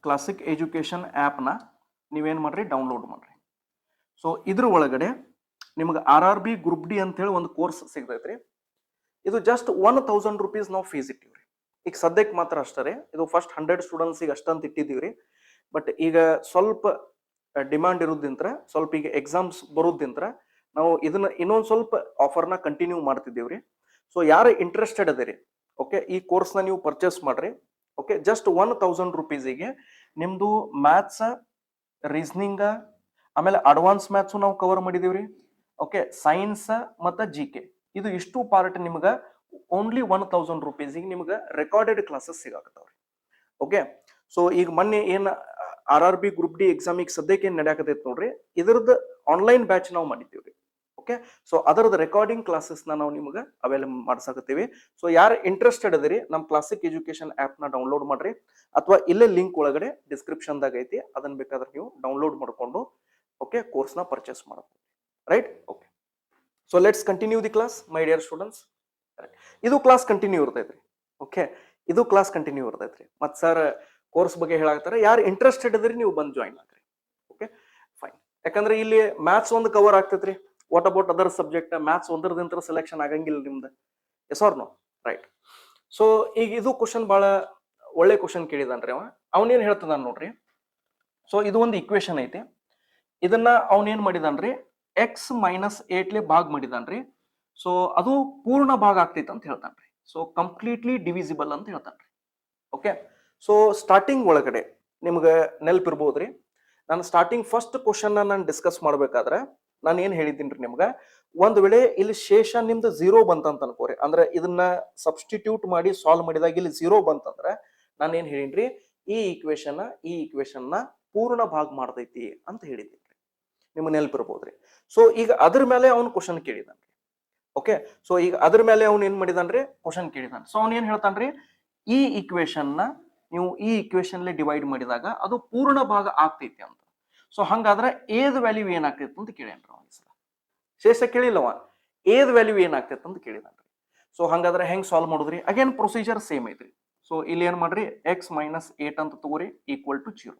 ಕ್ಲಾಸಿಕ್ ಎಜುಕೇಶನ್ ಆಪ್ ನ ನೀವೇನ್ ಮಾಡ್ರಿ ಡೌನ್ಲೋಡ್ ಮಾಡ್ರಿ. ಸೊ ಇದ್ರ ಒಳಗಡೆ ನಿಮ್ಗೆ RRB ಗ್ರೂಪ್ ಡಿ ಅಂತ ಹೇಳಿ ಒಂದು ಕೋರ್ಸ್ ಸಿಗ್ತೈತ್ರಿ. ಇದು ಜಸ್ಟ್ 1000 ರೂಪೀಸ್ ನಾವು ಫೀಸ್ ಇಟ್ಟಿವ್ರಿ. ಈಗ ಸದ್ಯಕ್ಕೆ ಮಾತ್ರ ಅಷ್ಟೇ, ಇದು ಫಸ್ಟ್ 100 ಸ್ಟೂಡೆಂಟ್ಸಿಗೆ ಅಷ್ಟಂತ ಇಟ್ಟಿದ್ದೀವ್ರಿ. ಬಟ್ ಈಗ ಸ್ವಲ್ಪ ಡಿಮಾಂಡ್ ಇರೋದ್ರಿಂತ, ಸ್ವಲ್ಪ ಈಗ ಎಕ್ಸಾಮ್ಸ್ ಬರೋದ್ರಿಂತ ನಾವು ಇದನ್ನ ಇನ್ನೊಂದು ಸ್ವಲ್ಪ ಆಫರ್ನ ಕಂಟಿನ್ಯೂ ಮಾಡ್ತಿದ್ದೀವ್ರಿ. ಸೊ ಯಾರು ಇಂಟ್ರೆಸ್ಟೆಡ್ ಅದೇರಿ ಓಕೆ ಈ ಕೋರ್ಸ್ನ ನೀವು ಪರ್ಚೇಸ್ ಮಾಡ್ರಿ. ಓಕೆ, ಜಸ್ಟ್ 1000 ರೂಪೀಸಿಗೆ ನಿಮ್ದು ಮ್ಯಾಥ್ಸ್, ರೀಸನಿಂಗ್, ಆಮೇಲೆ ಅಡ್ವಾನ್ಸ್ ಮ್ಯಾಥ್ಸು ನಾವು ಕವರ್ ಮಾಡಿದೀವ್ರಿ. ಓಕೆ, ಸೈನ್ಸ್ ಮತ್ತು GK ಇದು ಇಷ್ಟು ಪಾರ್ಟ್ ನಿಮ್ಗೆ ಓನ್ಲಿ 1000 ರೂಪೀಸಿಗೆ ನಿಮ್ಗೆ ರೆಕಾರ್ಡೆಡ್ ಕ್ಲಾಸಸ್ ಸಿಗಾಕತ್ತಾವ್ರಿ. ಓಕೆ, ಸೊ ಈಗ ಮೊನ್ನೆ ಏನು RRB ಗ್ರೂಪ್ ಡಿ ಎಕ್ಸಾಮಿಗೆ ಸದ್ಯಕ್ಕೆ ಏನು ನಡೆಯಾಕತೈತಿ ನೋಡ್ರಿ, ಇದ್ರದ್ದು ಆನ್ಲೈನ್ ಬ್ಯಾಚ್ ನಾವು ಮಾಡಿದ್ದೀವ್ರಿ. ಓಕೆ, ಸೊ ಅದರದ ರೆಕಾರ್ಡಿಂಗ್ ಕ್ಲಾಸಸ್ನ ನಾವು ನಿಮ್ಗೆ ಅವೈಲೇಬಲ್ ಮಾಡ್ಸಾಕತ್ತೀವಿ. ಸೊ ಯಾರು ಇಂಟ್ರೆಸ್ಟೆಡ್ ಅದರಿ ನಮ್ಮ ಕ್ಲಾಸಿಕ್ ಎಜುಕೇಶನ್ ಆ್ಯಪ್ನ ಡೌನ್ಲೋಡ್ ಮಾಡ್ರಿ, ಅಥವಾ ಇಲ್ಲೇ ಲಿಂಕ್ ಒಳಗಡೆ ಡಿಸ್ಕ್ರಿಪ್ಷನ್ದಾಗ ಐತಿ, ಅದನ್ನ ಬೇಕಾದ್ರೆ ನೀವು ಡೌನ್ಲೋಡ್ ಮಾಡ್ಕೊಂಡು ಓಕೆ ಕೋರ್ಸ್ನ ಪರ್ಚೇಸ್ ಮಾಡಬಹುದು. Right. Okay, so let's continue the class my dear students. ಇದು ಕ್ಲಾಸ್ ಕಂಟಿನ್ಯೂ ಇರ್ತೈತ್ರಿ. ಓಕೆ, ಇದು ಕ್ಲಾಸ್ ಕಂಟಿನ್ಯೂ ಇರ್ತೈತ್ರಿ. ಮತ್ತು ಸರ್ ಕೋರ್ಸ್ ಬಗ್ಗೆ ಹೇಳಾಕ್ತಾರೆ, ಯಾರು ಇಂಟ್ರೆಸ್ಟೆಡ್ ಇದ್ರಿ ನೀವು ಬಂದು ಜಾಯಿನ್ ಆಗ್ರಿ. Okay fine. ಯಾಕಂದ್ರೆ ಇಲ್ಲಿ ಮ್ಯಾಥ್ಸ್ ಒಂದು ಕವರ್ ಆಗ್ತೈತ್ರಿ. What about other subject? Maths ಒಂದರದಿಂತ ಸೆಲೆಕ್ಷನ್ ಆಗಂಗಿಲ್ಲ ನಿಮ್ದು. Yes or no? Right. So ಈಗ ಇದು ಕ್ವಶನ್ ಬಹಳ ಒಳ್ಳೆ ಕ್ವಶನ್ ಕೇಳಿದಾನ್ರಿ ಅವ. ಅವನೇನ್ ಹೇಳ್ತದಾನ ನೋಡ್ರಿ. ಸೊ ಇದು ಒಂದು ಇಕ್ವೇಶನ್ ಐತಿ. ಇದನ್ನ ಅವನೇನ್ ಮಾಡಿದಾನ್ರಿ, ಎಕ್ಸ್ ಮೈನಸ್ 8 ಭಾಗ ಮಾಡಿದಾನ್ರಿ. ಸೊ ಅದು ಪೂರ್ಣ ಭಾಗ ಆಗ್ತೈತೆ ಅಂತ ಹೇಳ್ತಾನ್ರಿ. ಸೊ ಕಂಪ್ಲೀಟ್ಲಿ ಡಿವಿಸಿಬಲ್ ಅಂತ ಹೇಳ್ತಾನ್ರಿ. ಓಕೆ, ಸೊ ಸ್ಟಾರ್ಟಿಂಗ್ ಒಳಗಡೆ ನಿಮ್ಗೆ ನೆನಪಿರ್ಬೋದ್ರಿ, ನಾನು ಸ್ಟಾರ್ಟಿಂಗ್ ಫಸ್ಟ್ ಕ್ವಶನ್ ನಾನು ಡಿಸ್ಕಸ್ ಮಾಡ್ಬೇಕಾದ್ರೆ ನಾನು ಏನ್ ಹೇಳಿದ್ದೀನಿ ನಿಮ್ಗೆ, ಒಂದ್ ವೇಳೆ ಇಲ್ಲಿ ಶೇಷ ನಿಮ್ದು 0 ಬಂತಂತ ಅನ್ಕೋರಿ, ಅಂದ್ರೆ ಇದನ್ನ ಸಬ್ಸ್ಟಿಟ್ಯೂಟ್ ಮಾಡಿ ಸಾಲ್ವ್ ಮಾಡಿದಾಗ ಇಲ್ಲಿ 0 ಬಂತಂದ್ರೆ ನಾನು ಏನ್ ಹೇಳಿನ್ರಿ, ಈ ಈಕ್ವೇಶನ್ ನ ಪೂರ್ಣ ಭಾಗ ಮಾಡ್ತೈತಿ ಅಂತ ಹೇಳಿದ್ದೀನಿ. ನಿಮ್ಗೆ ನೆನಪಿರ್ಬೋದ್ರಿ. ಸೊ ಈಗ ಅದ್ರ ಮೇಲೆ ಅವನು ಕ್ವಶನ್ ಕೇಳಿದಾನ್ರಿ. ಓಕೆ, ಸೊ ಈಗ ಅದ್ರ ಮೇಲೆ ಅವ್ನು ಏನ್ ಮಾಡಿದಾನ್ರಿ, ಕ್ವಶನ್ ಕೇಳಿದಾನ. ಸೊ ಅವ್ನು ಏನ್ ಹೇಳ್ತಾನ್ರಿ, ಈ ಈಕ್ವೇಶನ್ ನ ನೀವು ಈ ಈಕ್ವೇಶನ್ ಡಿವೈಡ್ ಮಾಡಿದಾಗ ಅದು ಪೂರ್ಣ ಭಾಗ ಆಗ್ತೈತಿ ಅಂತ. ಸೊ ಹಂಗಾದ್ರೆ ಏದ್ ವ್ಯಾಲ್ಯೂ ಏನಾಗ್ತೈತಿ ಅಂತ ಕೇಳೇನ್ರಿ ಅವ. ಶೇಷ ಕೇಳಿಲ್ಲವ, ಏದ್ ವ್ಯಾಲ್ಯೂ ಏನಾಗ್ತೈತಿ ಅಂತ ಕೇಳಿದಾನ್ರಿ. ಸೊ ಹಂಗಾದ್ರೆ ಹೆಂಗ್ ಸಾಲ್ವ್ ಮಾಡುದ್ರಿ? ಅಗೇನ್ ಪ್ರೊಸೀಜರ್ ಸೇಮ್ ಐತ್ರಿ. ಸೊ ಇಲ್ಲಿ ಏನ್ ಮಾಡ್ರಿ, ಎಕ್ಸ್ ಮೈನಸ್ 8 ಅಂತ ತಗೋರಿ, ಈಕ್ವಲ್ ಟು 0.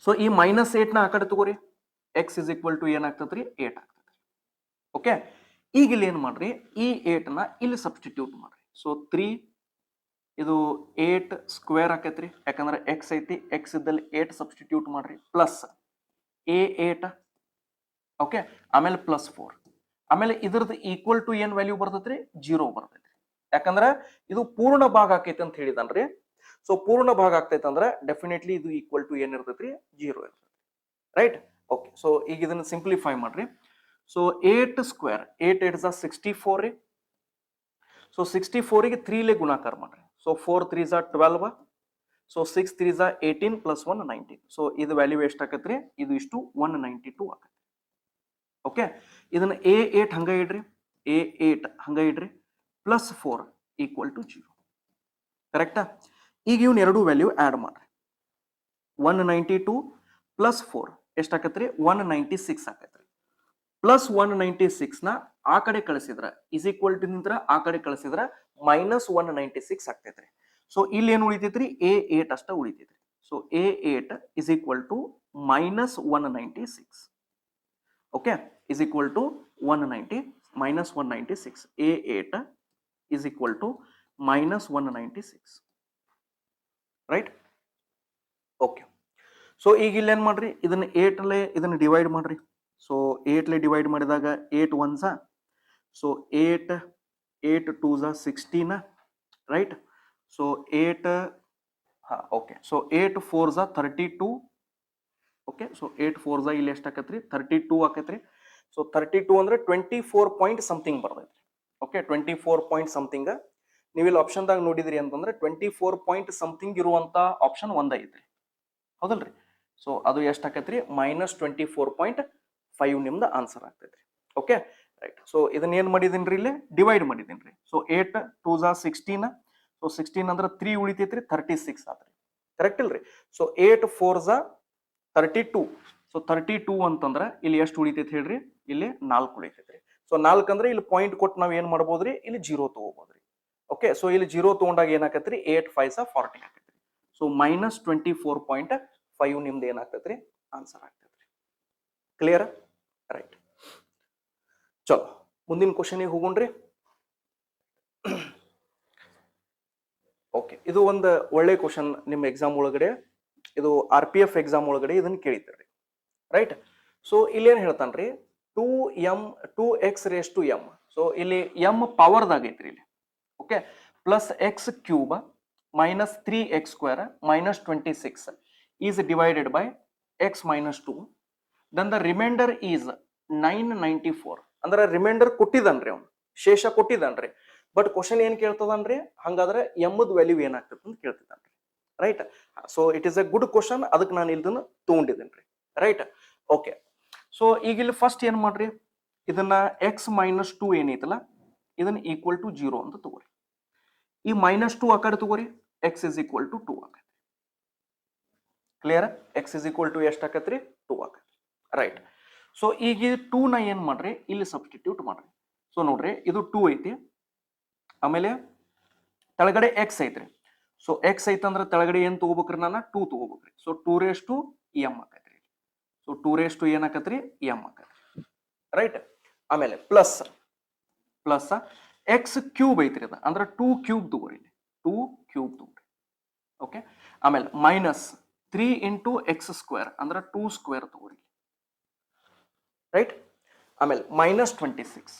ಸೊ ಈ ಮೈನಸ್ 8 ನ ಆ ಕಡೆ ತಗೋರಿ, ಎಕ್ಸ್ ಇಸ್ ಈಕ್ವಲ್ ಟು ಏನಾಗ್ತದ್ರಿ, 8 ಆಗ್ತದೆ. ಓಕೆ, ಈಗ ಇಲ್ಲಿ ಏನ್ ಮಾಡ್ರಿ, ಈ 8 ನ ಇಲ್ಲಿ ಸಬ್ಸ್ಟಿಟ್ಯೂಟ್ ಮಾಡ್ರಿ. ಸೊ 3 ಇದು 8 ಸ್ಕ್ವೇರ್ ಆಕೈತ್ರಿ, ಯಾಕಂದ್ರೆ ಎಕ್ಸ್ ಐತಿ, ಎಕ್ಸ್ ಇದ್ದಲ್ಲಿ 8 ಸಬ್ಸ್ಟಿಟ್ಯೂಟ್ ಮಾಡ್ರಿ, ಪ್ಲಸ್ a8. ಓಕೆ, ಆಮೇಲೆ ಪ್ಲಸ್ 4, ಆಮೇಲೆ ಇದ್ರದ್ದು ಈಕ್ವಲ್ ಟು ಏನ್ ವ್ಯಾಲ್ಯೂ ಬರ್ತೈತ್ರಿ, 0 ಬರ್ತೈತ್ರಿ. ಯಾಕಂದ್ರೆ ಇದು ಪೂರ್ಣ ಭಾಗ ಆಕೈತಿ ಅಂತ ಹೇಳಿದನ್ರಿ. ಸೊ ಪೂರ್ಣ ಭಾಗ ಆಗ್ತೈತೆ ಅಂದ್ರೆ ಡೆಫಿನೆಟ್ಲಿ ಇದು ಈಕ್ವಲ್ ಟು ಏನ್ ಇರ್ತೈತ್ರಿ, 0 ಇರ್ತೈತಿ. ರೈಟ್. ಓಕೆ, ಸೊ ಈಗ ಇದನ್ನ ಸಿಂಪ್ಲಿಫೈ ಮಾಡ್ರಿ. ಸೊ 8 ಸ್ಕ್ವೇರ್, 8 8 64 ರೀ. ಸೊ 64 ಗೆ 3 ಲೇ ಗುಣಾಕಾರ ಮಾಡ್ರಿ. ಸೊ 4 3 12. So 6 3 18 plus 1 19. ಸೊ ಇದು ವ್ಯಾಲ್ಯೂ ಎಷ್ಟು ಆಕತ್ರಿ, ಇದು ಇಷ್ಟು 192 ಆಕತ್ರಿ. ಓಕೆ, ಇದನ್ನ a8 ಹಂಗ ಇಡ್ರಿ, a8 ಹಂಗ ಇಡ್ರಿ, ಪ್ಲಸ್ 4 ಈಕ್ವಲ್ ಟು 0. ಕರೆಕ್ಟಾ? ಈಗ ಇವ್ನ ಎರಡು ವ್ಯಾಲ್ಯೂ ಆಡ್ ಮಾಡ್ರಿ. 192 ಪ್ಲಸ್ 4 ಎಷ್ಟಾಕತ್ರಿ, 196 ಆಕತ್ರಿ. ಪ್ಲಸ್ 196 ನ ಆ ಕಡೆ ಕಳಿಸಿದ್ರ ಇಸ್ ಈಕ್ವಲ್ ಟು ನಿಂತ್ರ ಆ ಕಡೆ ಕಳಿಸಿದ್ರ ಮೈನಸ್ 196 ಆಗ್ತೈತ್ರಿ. ಸೊ ಇಲ್ಲಿ ಏನು ಉಳಿತೈತ್ರಿ, a8 ಅಷ್ಟ ಉಳಿತೈತ್ರಿ. So a8 is equal to minus 196. Okay, is equal to 190 minus 196. a8 is equal to minus 196. Right. Okay, so ಈಗ ಇಲ್ಲಿ ಏನ್ ಮಾಡ್ರಿ, ಇದನ್ನ 8 ಇದನ್ನ ಡಿವೈಡ್ ಮಾಡ್ರಿ. ಸೊ 8 ಡಿವೈಡ್ ಮಾಡಿದಾಗ 8 1s, so 8 8 2s 16. Right. So 8 okay, so 8 4s 32. Okay, so 8 4s ಇಲ್ಲಿ ಎಷ್ಟು ಆಕತ್ರಿ, 32 ಆಕತ್ರಿ. ಸೊ 32 ಅಂದ್ರೆ 24 ಪಾಯಿಂಟ್ ಸಮಥಿಂಗ್ ಬರ್ತೈತ್ರಿ. Okay, 24 point something. ನೀವು ಇಲ್ಲಿ ಆಪ್ಷನ್ದಾಗ ನೋಡಿದ್ರಿ ಅಂತಂದ್ರೆ 24 ಪಾಯಿಂಟ್ ಸಮಥಿಂಗ್ ಇರುವಂತ ಆಪ್ಷನ್ ಒಂದ ಐತ್ರಿ, ಹೌದಲ್ರಿ? ಸೊ ಅದು ಎಷ್ಟು ಆಕತ್ರಿ, ಮೈನಸ್ 24.5 ನಿಮ್ದು ಆನ್ಸರ್ ಆಗ್ತೈತ್ರಿ. Okay, right. ಸೊ ಇದನ್ನ ಏನ್ ಮಾಡಿದೀನಿ, ಇಲ್ಲಿ ಡಿವೈಡ್ ಮಾಡಿದೀನಿ. So 8 2s 16. ಸೊ 16 ಅಂದ್ರೆ 3 ಉಳಿತೈತ್ರಿ, 36 ಆತ್ರಿ. ಕರೆಕ್ಟ್ ಇಲ್ರಿ? So 8 4s 32. ಸೊ 32 ಅಂತಂದ್ರ ಇಲ್ಲಿ ಎಷ್ಟು ಉಳಿತೈತಿ ಹೇಳ್ರಿ, ಇಲ್ಲಿ 4 ಉಳಿತೈತ್ರಿ. ಸೊ 4 ಅಂದ್ರೆ ಇಲ್ಲಿ ಪಾಯಿಂಟ್ ಕೊಟ್ಟು ನಾವ್ ಏನ್ ಮಾಡ್ಬೋದ್ರಿ, ಇಲ್ಲಿ 0 ತಗೋಬಹುದ್ರಿ. ಓಕೆ, ಸೊ ಇಲ್ಲಿ 0 ತಗೊಂಡಾಗ ಏನಾಕತ್ರಿ, 8 5s 40 ಆಕತ್ರಿ. ಸೊ ಮೈನಸ್ 24.5 ನಿಮ್ದು ಏನಾಗ್ತೈತ್ರಿ, ಆನ್ಸರ್ ಆಗ್ತೈತ್ರಿ. ಕ್ಲಿಯರ್? ರೈಟ್. ಚಲೋ, ಮುಂದಿನ ಕ್ವಶನ್ ಹೋಗೋಣ್ರಿ. ಓಕೆ, ಇದು ಒಂದು ಒಳ್ಳೆ ಕ್ವಶನ್ ನಿಮ್ಮ ಎಕ್ಸಾಮ್ ಒಳಗಡೆ, ಇದು RPF ಎಕ್ಸಾಮ್ ಒಳಗಡೆ ಇದನ್ನ ಕೇಳಿದ್ರಿ. ರೈಟ್. ಸೊ ಇಲ್ಲಿ ಏನ್ ಹೇಳ್ತಾನ್ರಿ, 2x⁴m. ಸೊ ಇಲ್ಲಿ m ಪವರ್ದಾಗ ಐತ್ರಿ ಇಲ್ಲಿ. Okay, plus x cube minus 3x² minus 26 is divided by x minus 2. Then the remainder is 994. ಅಂದ್ರೆ ರಿಮೈಂಡರ್ ಕೊಟ್ಟಿದನ್ರಿ, ಅವ್ನು ಶೇಷ ಕೊಟ್ಟಿದನ್ರಿ. ಬಟ್ ಕ್ವಶನ್ ಏನ್ ಕೇಳ್ತದನ್ರಿ, ಹಂಗಾದ್ರೆ ಎಮ್ಮದ್ ವ್ಯಾಲ್ಯೂ ಏನಾಗ್ತದೆ ಅಂತ ಕೇಳ್ತಿದ್ದಾನ್ರಿ. Right. So it is a good question, ಅದಕ್ಕೆ ನಾನು ಇದನ್ನ ತಗೊಂಡಿದ್ದೇನ್ರಿ. ರೈಟ್. ಓಕೆ, ಸೊ ಈಗ ಇಲ್ಲಿ ಫಸ್ಟ್ ಏನ್ ಮಾಡ್ರಿ, ಇದನ್ನ x ಮೈನಸ್ 2 ಏನೈತಲ್ಲ ಇದನ್ನ ಈಕ್ವಲ್ ಟು 0 ಅಂತ ತಗೋರಿ. ಈ ಮೈನಸ್ 2 ಆ ಕಡೆ ತಗೋರಿ, x ಇಸ್ ಈಕ್ವಲ್ ಟು 2 ಆಗತ್ತೆ. Clear? x is equal to ಎಷ್ಟು ಆಕತ್ರಿ, 2 ಆಗತ್ತೆ. ರೈಟ್. ಸೊ ಈಗ 2 ನ ಏನ್ ಮಾಡ್ರಿ ಇಲ್ಲಿ ಸಬ್ಸ್ಟಿಟ್ಯೂಟ್ ಮಾಡ್ರಿ. ಸೊ ನೋಡ್ರಿ ಇದು 2 ಐತಿ, ಆಮೇಲೆ ತೆಳಗಡೆ ಎಕ್ಸ್ ಐತ್ರಿ. ಸೊ ಎಕ್ಸ್ ಐತಂದ್ರೆ ತೆಳಗಡೆ ಏನ್ ತಗೋಬೇಕ್ರಿ, ನಾನು 2 ತಗೋಬೇಕ್ರಿ. So 2m ಆಕೈತ್ರಿ. ಸೊ 2 ಏನ್ ಆಕತ್ರಿ m ಆಕತ್ರಿ, ರೈಟ್. ಆಮೇಲೆ ಪ್ಲಸ್ ಪ್ಲಸ್ ಎಕ್ಸ್ ಕ್ಯೂಬ್ ಐತ್ರಿ, ಅದ ಅಂದ್ರೆ 2 ಕ್ಯೂಬ್ ತಗೋರಿ, 2 ಕ್ಯೂಬ್ ತಗೋರಿ. ಓಕೆ. ಆಮೇಲೆ ಮೈನಸ್ 3 ಇಂಟು ಎಕ್ಸ್ ಸ್ಕ್ವೇರ್ ಅಂದ್ರೆ 2 ಸ್ಕ್ವೇರ್ ತಗೋರಿ, ರೈಟ್. ಆಮೇಲೆ -26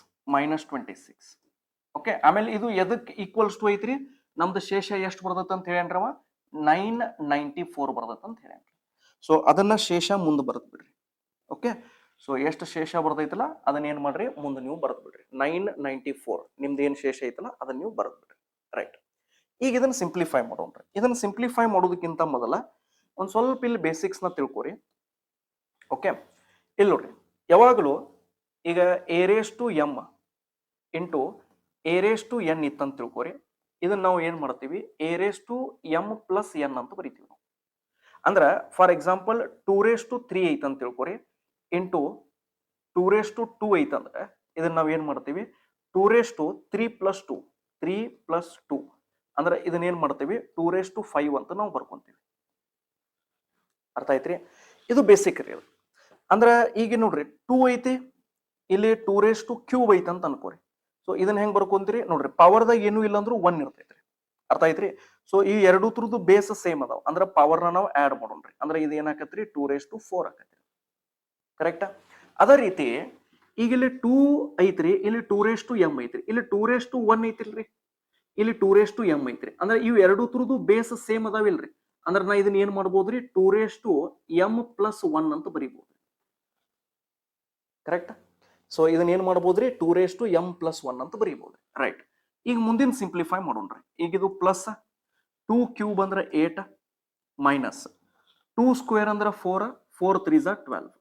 ಓಕೆ. ಆಮೇಲೆ ಇದು ಎದಕ್ ಈಕ್ವಲ್ಸ್ ಟು ಐತ್ರಿ, ನಮ್ದು ಶೇಷ ಎಷ್ಟು ಬರ್ತೈತೆ ಅಂತ ಹೇಳ್ರವ 994 ಬರ್ತೈತೆ ಅಂತ ಹೇಳಿ. ಸೊ ಅದನ್ನ ಶೇಷ ಮುಂದೆ ಬರೆದ್ ಬಿಡ್ರಿ. ಓಕೆ. ಸೊ ಎಷ್ಟು ಶೇಷ ಬರ್ತೈತಲ್ಲ ಅದನ್ನ ಏನ್ ಮಾಡ್ರಿ ಮುಂದೆ ನೀವು ಬರೆದ್ ಬಿಡ್ರಿ. 994 ನಿಮ್ದು ಏನ್ ಶೇಷ ಐತಲ್ಲ ಅದನ್ನ ನೀವು ಬರೆದ್ ಬಿಡ್ರಿ, ರೈಟ್. ಈಗ ಇದನ್ನ ಸಿಂಪ್ಲಿಫೈ ಮಾಡೋಣ್ರಿ. ಇದನ್ನ ಸಿಂಪ್ಲಿಫೈ ಮಾಡೋದಕ್ಕಿಂತ ಮೊದಲ ಒಂದ್ ಸ್ವಲ್ಪ ಇಲ್ಲಿ ಬೇಸಿಕ್ಸ್ ನ ತಿಳ್ಕೊರಿ. ಓಕೆ. ಇಲ್ಲಿ ನೋಡ್ರಿ, ಯಾವಾಗಲೂ ಈಗ a⁻m ಇಂಟು a⁻n ಇತ್ತಂತ ತಿಳ್ಕೊರಿ. ಇದನ್ನ ನಾವು ಏನ್ ಮಾಡ್ತೀವಿ, a⁻m ಪ್ಲಸ್ n ಅಂತ ಬರಿತೀವಿ ನಾವು. ಅಂದ್ರ ಫಾರ್ ಎಕ್ಸಾಂಪಲ್ 2⁻3 ಐತಂತ ತಿಳ್ಕೊರಿ, ಇಂಟು 2⁻2 ಐತಂದ್ರೆ ಇದನ್ನ ನಾವ್ ಏನ್ ಮಾಡ್ತೀವಿ 2⁻3 + 2 3 + 2 ಅಂದ್ರೆ ಇದನ್ನ ಏನ್ ಮಾಡ್ತೀವಿ 2⁻5 ಅಂತ ನಾವು ಬರ್ಕೊಂತೀವಿ. ಅರ್ಥ ಆಯ್ತ್ರಿ? ಇದು ಬೇಸಿಕ್ ರೀ. ಅಂದ್ರ ಈಗ ನೋಡ್ರಿ 2 ಐತಿ, ಇಲ್ಲಿ 2⁻³ ಐತಿ ಅಂತ ಅನ್ಕೋರಿ. ಸೊ ಇದನ್ನ ಹೆಂಗ್ ಬರ್ಕೊಂತೀರಿ ನೋಡ್ರಿ, ಪವರ್ದಾಗ ಏನು ಇಲ್ಲ ಅಂದ್ರೂ 1 ಇರ್ತೈತ್ರಿ. ಅರ್ಥ ಐತ್ರಿ? ಸೊ ಈ ಎರಡು ತರದ್ದು ಬೇಸ್ ಸೇಮ್ ಅದಾವ, ಅಂದ್ರೆ ಪವರ್ನ ನಾವು ಆಡ್ ಮಾಡೋಣ್ರಿ. ಅಂದ್ರೆ ಇದು ಏನಾಕತ್ರಿ 2⁻4 ಆಕತ್ರಿ, ಕರೆಕ್ಟಾ? ಅದೇ ರೀತಿ ಈಗ ಇಲ್ಲಿ 2 ಐತ್ರಿ, ಇಲ್ಲಿ 2⁻m ಐತ್ರಿ, ಇಲ್ಲಿ 2⁻1 ಐತಿಲ್ರಿ, ಇಲ್ಲಿ 2⁻m ಐತ್ರಿ. ಅಂದ್ರೆ ಇವು ಎರಡು ತರದ್ದು ಬೇಸ್ ಸೇಮ್ ಅದಾವಿಲ್ರಿ. ಅಂದ್ರೆ ನಾ ಇದನ್ನ ಏನ್ ಮಾಡ್ಬೋದ್ರಿ 2⁻m + 1 ಅಂತ ಬರೀಬಹುದು, ಕರೆಕ್ಟ್? ಸೊ ಇದನ್ನ ಏನ್ ಮಾಡ್ಬೋದ್ರಿ 2⁻m + 1 ಅಂತ ಬರೀಬಹುದು, ರೈಟ್. ಈಗ ಮುಂದಿನ ಸಿಂಪ್ಲಿಫೈ ಮಾಡೋಣ್ರಿ. ಈಗ ಇದು ಪ್ಲಸ್ 2 ಕ್ಯೂಬ್ ಅಂದ್ರೆ 8 ಮೈನಸ್ 2 ಸ್ಕ್ವೇರ್ ಅಂದ್ರೆ 4 4 3 = 12.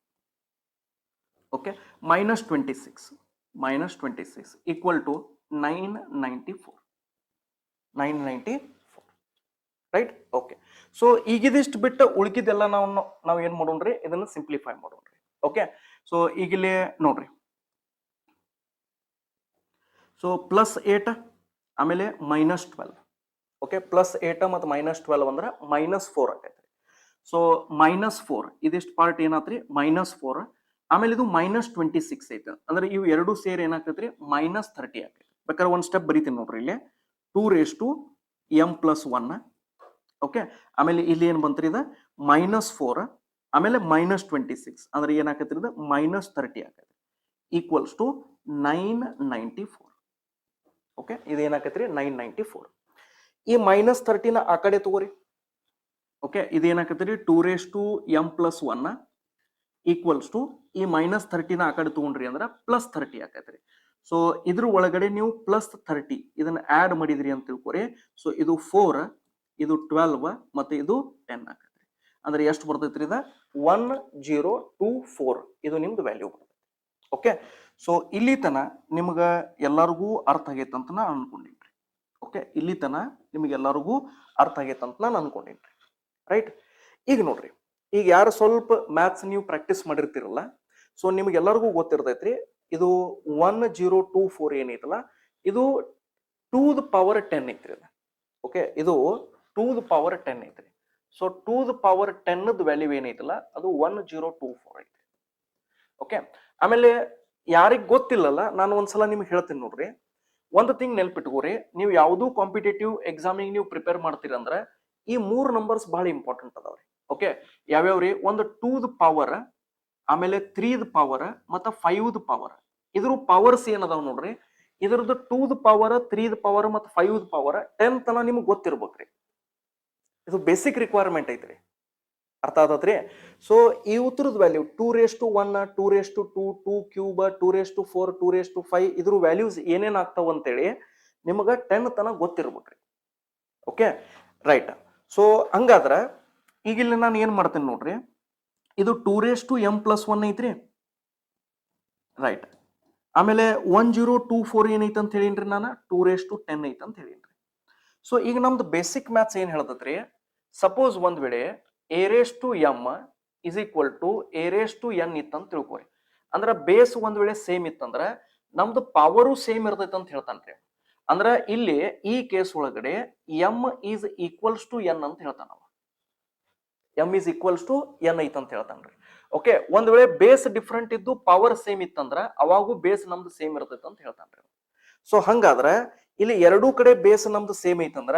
Okay. -26 equal to 994, right. Okay. So ಈಗ ಇದಿಷ್ಟು ಬಿಟ್ಟು ಉಳಿಕಿದೆಲ್ಲ ನಾವು ಏನ್ ಮಾಡೋಣ್ರಿ, ಇದನ್ನ ಸಿಂಪ್ಲಿಫೈ ಮಾಡೋಣ್ರಿ. ಓಕೆ. ಸೊ ಈಗಿಲ್ಲಿ ನೋಡ್ರಿ, ಸೊ +8 ಆಮೇಲೆ -12. ಓಕೆ. +8 ಮತ್ತು -12 ಅಂದ್ರೆ -4 ಆಗೈತ್ರಿ. ಸೊ -4 ಇದಿಷ್ಟು ಪಾರ್ಟ್ ಏನಾತ್ರಿ -4, ಆಮೇಲೆ ಇದು -26 ಐತೆ. ಅಂದ್ರೆ ಇವು ಎರಡು ಸೇರಿ ಏನಾಗ್ತೈತ್ರಿ -30 ಆಗೈತಿ. ಬೇಕಾದ್ರೆ ಒಂದ್ ಸ್ಟೆಪ್ ಬರೀತೀನಿ ನೋಡ್ರಿ, ಇಲ್ಲಿ 2⁻m + 1. ಓಕೆ. ಆಮೇಲೆ ಇಲ್ಲಿ ಏನ್ ಬಂತ್ರಿ ಇದು -4 ಆಮೇಲೆ -26 ಅಂದ್ರೆ ಏನಾಕತ್ರಿ ಇದು -30 ಆಗೈತಿ, ಈಕ್ವಲ್ಸ್ ಟು 994. ಓಕೆ. ಇದು ಏನಾಕತ್ರಿ 994. ಈ -30ನ ಆ ಕಡೆ ತಗೋರಿ. ಓಕೆ. ಇದು ಏನಾಕತ್ರಿ 2⁻m + 1 ಈಕ್ವಲ್ಸ್ ಟು ಈ -30ನ ಆ ಕಡೆ ತಗೊಂಡ್ರಿ ಅಂದ್ರೆ +30 ಆಕೈತ್ರಿ. ಸೊ ಇದ್ರ ಒಳಗಡೆ ನೀವು +30 ಇದನ್ನ ಆಡ್ ಮಾಡಿದ್ರಿ ಅಂತ ತಿಳ್ಕೊರಿ. ಸೊ ಇದು 4, ಇದು 12 ಮತ್ತೆ ಇದು 10 ಆಕೈತ್ರಿ. ಅಂದ್ರೆ ಎಷ್ಟು ಬರ್ತೈತ್ರಿ ಇದ 1024 ಇದು ನಿಮ್ದು ವ್ಯಾಲ್ಯೂ ಬರ್ತೈತಿ. ಓಕೆ. ಸೊ ಇಲ್ಲಿ ತನ ನಿಮ್ಗ ಎಲ್ಲರಿಗೂ ಅರ್ಥ ಆಗೈತೆ ಅಂತ ನಾನು ಅನ್ಕೊಂಡಿನ್ರಿ. ಓಕೆ. ಇಲ್ಲಿ ತನ ನಿಮ್ಗೆ ಎಲ್ಲರಿಗೂ ಅರ್ಥ ಆಗೈತೆ ಅಂತ ನಾನು ಅನ್ಕೊಂಡಿನ್ರಿ, ರೈಟ್. ಈಗ ನೋಡ್ರಿ, ಈಗ ಯಾರು ಸ್ವಲ್ಪ ಮ್ಯಾಥ್ಸ್ ನೀವು ಪ್ರಾಕ್ಟೀಸ್ ಮಾಡಿರ್ತಿರಲ್ಲ, ಸೊ ನಿಮ್ಗೆ ಎಲ್ಲರಿಗೂ ಗೊತ್ತಿರ್ತೈತ್ರಿ ಇದು 1024 ಏನೈತಲ್ಲ ಇದು 2⁻10 ಐತ್ರಿ ಅದು. ಓಕೆ. ಇದು 2⁻10 ಐತ್ರಿ. ಸೊ 2⁻10 ವ್ಯಾಲ್ಯೂ ಏನೈತಲ್ಲ ಅದು 1024 ಐತ್ರಿ. ಓಕೆ. ಆಮೇಲೆ ಯಾರಿಗ್ ಗೊತ್ತಿಲ್ಲಲ್ಲ, ನಾನು ಒಂದ್ಸಲ ನಿಮ್ಗೆ ಹೇಳ್ತೀನಿ ನೋಡ್ರಿ. ಒಂದು ಥಿಂಗ್ ನೆನ್ಪಿಟ್ಕೋರಿ, ನೀವು ಯಾವ್ದು ಕಾಂಪಿಟೇಟಿವ್ ಎಕ್ಸಾಮಿಗೆ ನೀವು ಪ್ರಿಪೇರ್ ಮಾಡ್ತೀರಂದ್ರೆ ಈ 3 ನಂಬರ್ಸ್ ಬಹಳ ಇಂಪಾರ್ಟೆಂಟ್ ಅದಾವ್ರಿ. ಓಕೆ. ಯಾವ್ಯಾವ್ರಿ, ಒಂದು 2⁻, ಆಮೇಲೆ 3⁻, ಮತ್ತೆ 5⁻. ಇದ್ರ ಪವರ್ಸ್ ಏನದಾವ್ ನೋಡ್ರಿ, ಇದ್ರದ್ದು 2⁻, 3⁻, ಮತ್ತೆ 5⁻, 10 ತನ ನಿಮ್ಗೆ ಗೊತ್ತಿರ್ಬೇಕ್ರಿ. ಇದು ಬೇಸಿಕ್ ರಿಕ್ವೈರ್ಮೆಂಟ್ ಐತ್ರಿ. ಅರ್ಥ ಆದತ್ರಿ? ಸೊ ಈ ಉತ್ತರದ ವ್ಯಾಲ್ಯೂ 2⁻1, 2⁻2, 2 ಕ್ಯೂಬ್, 2⁻4, 2⁻5 ಇದ್ರ ವ್ಯಾಲ್ಯೂಸ್ ಏನೇನ್ ಆಗ್ತಾವ ಅಂತೇಳಿ ನಿಮಗ 10 ತನ ಗೊತ್ತಿರ್ಬೇಕ್ರಿ. Okay, right. ಸೊ ಹಂಗಾದ್ರ ಈಗ ಇಲ್ಲಿ ನಾನು ಏನ್ ಮಾಡ್ತೇನೆ ನೋಡ್ರಿ, ಇದು 2⁻m + 1 ಐತ್ರಿ, ರೈಟ್. ಆಮೇಲೆ 1024 ಏನೈತೆ ಅಂತ ಹೇಳಿನ್ರಿ, ನಾನು 2⁻10 ಐತೆ ಅಂತ ಹೇಳಿನ್ರಿ. ಸೊ ಈಗ ನಮ್ದು ಬೇಸಿಕ್ ಮ್ಯಾಥ್ಸ್ ಏನ್ ಹೇಳ್ತತ್ರಿ, ಸಪೋಸ್ ಒಂದ್ ವೇಳೆ a⁻m = a⁻n ಇತ್ತಂತ ತಿಳ್ಕೊರಿ. ಅಂದ್ರ ಬೇಸ್ ಒಂದ್ ವೇಳೆ ಸೇಮ್ ಇತ್ತಂದ್ರ ನಮ್ದು ಪವರು ಸೇಮ್ ಇರ್ತೈತೆ ಅಂತ ಹೇಳ್ತಾನ್ರಿ. ಅಂದ್ರ ಇಲ್ಲಿ ಈ ಕೇಸ್ ಒಳಗಡೆ M is equals to N ಅಂತ ಹೇಳ್ತಾನ. M is equals to N ಐತ್ ಅಂತ ಹೇಳ್ತಾನ್ರಿ. ಓಕೆ, ಒಂದ್ ವೇಳೆ ಬೇಸ್ ಡಿಫ್ರೆಂಟ್ ಇದ್ದು ಪವರ್ ಸೇಮ್ ಇತ್ತಂದ್ರ ಅವಾಗೂ ಬೇಸ್ ನಮ್ದು ಸೇಮ್ ಇರ್ತೈತೆ ಅಂತ ಹೇಳ್ತಾನ್ರಿ. ಸೊ ಹಂಗಾದ್ರ ಇಲ್ಲಿ ಎರಡೂ ಕಡೆ ಬೇಸ್ ನಮ್ದು ಸೇಮ್ ಐತಂದ್ರ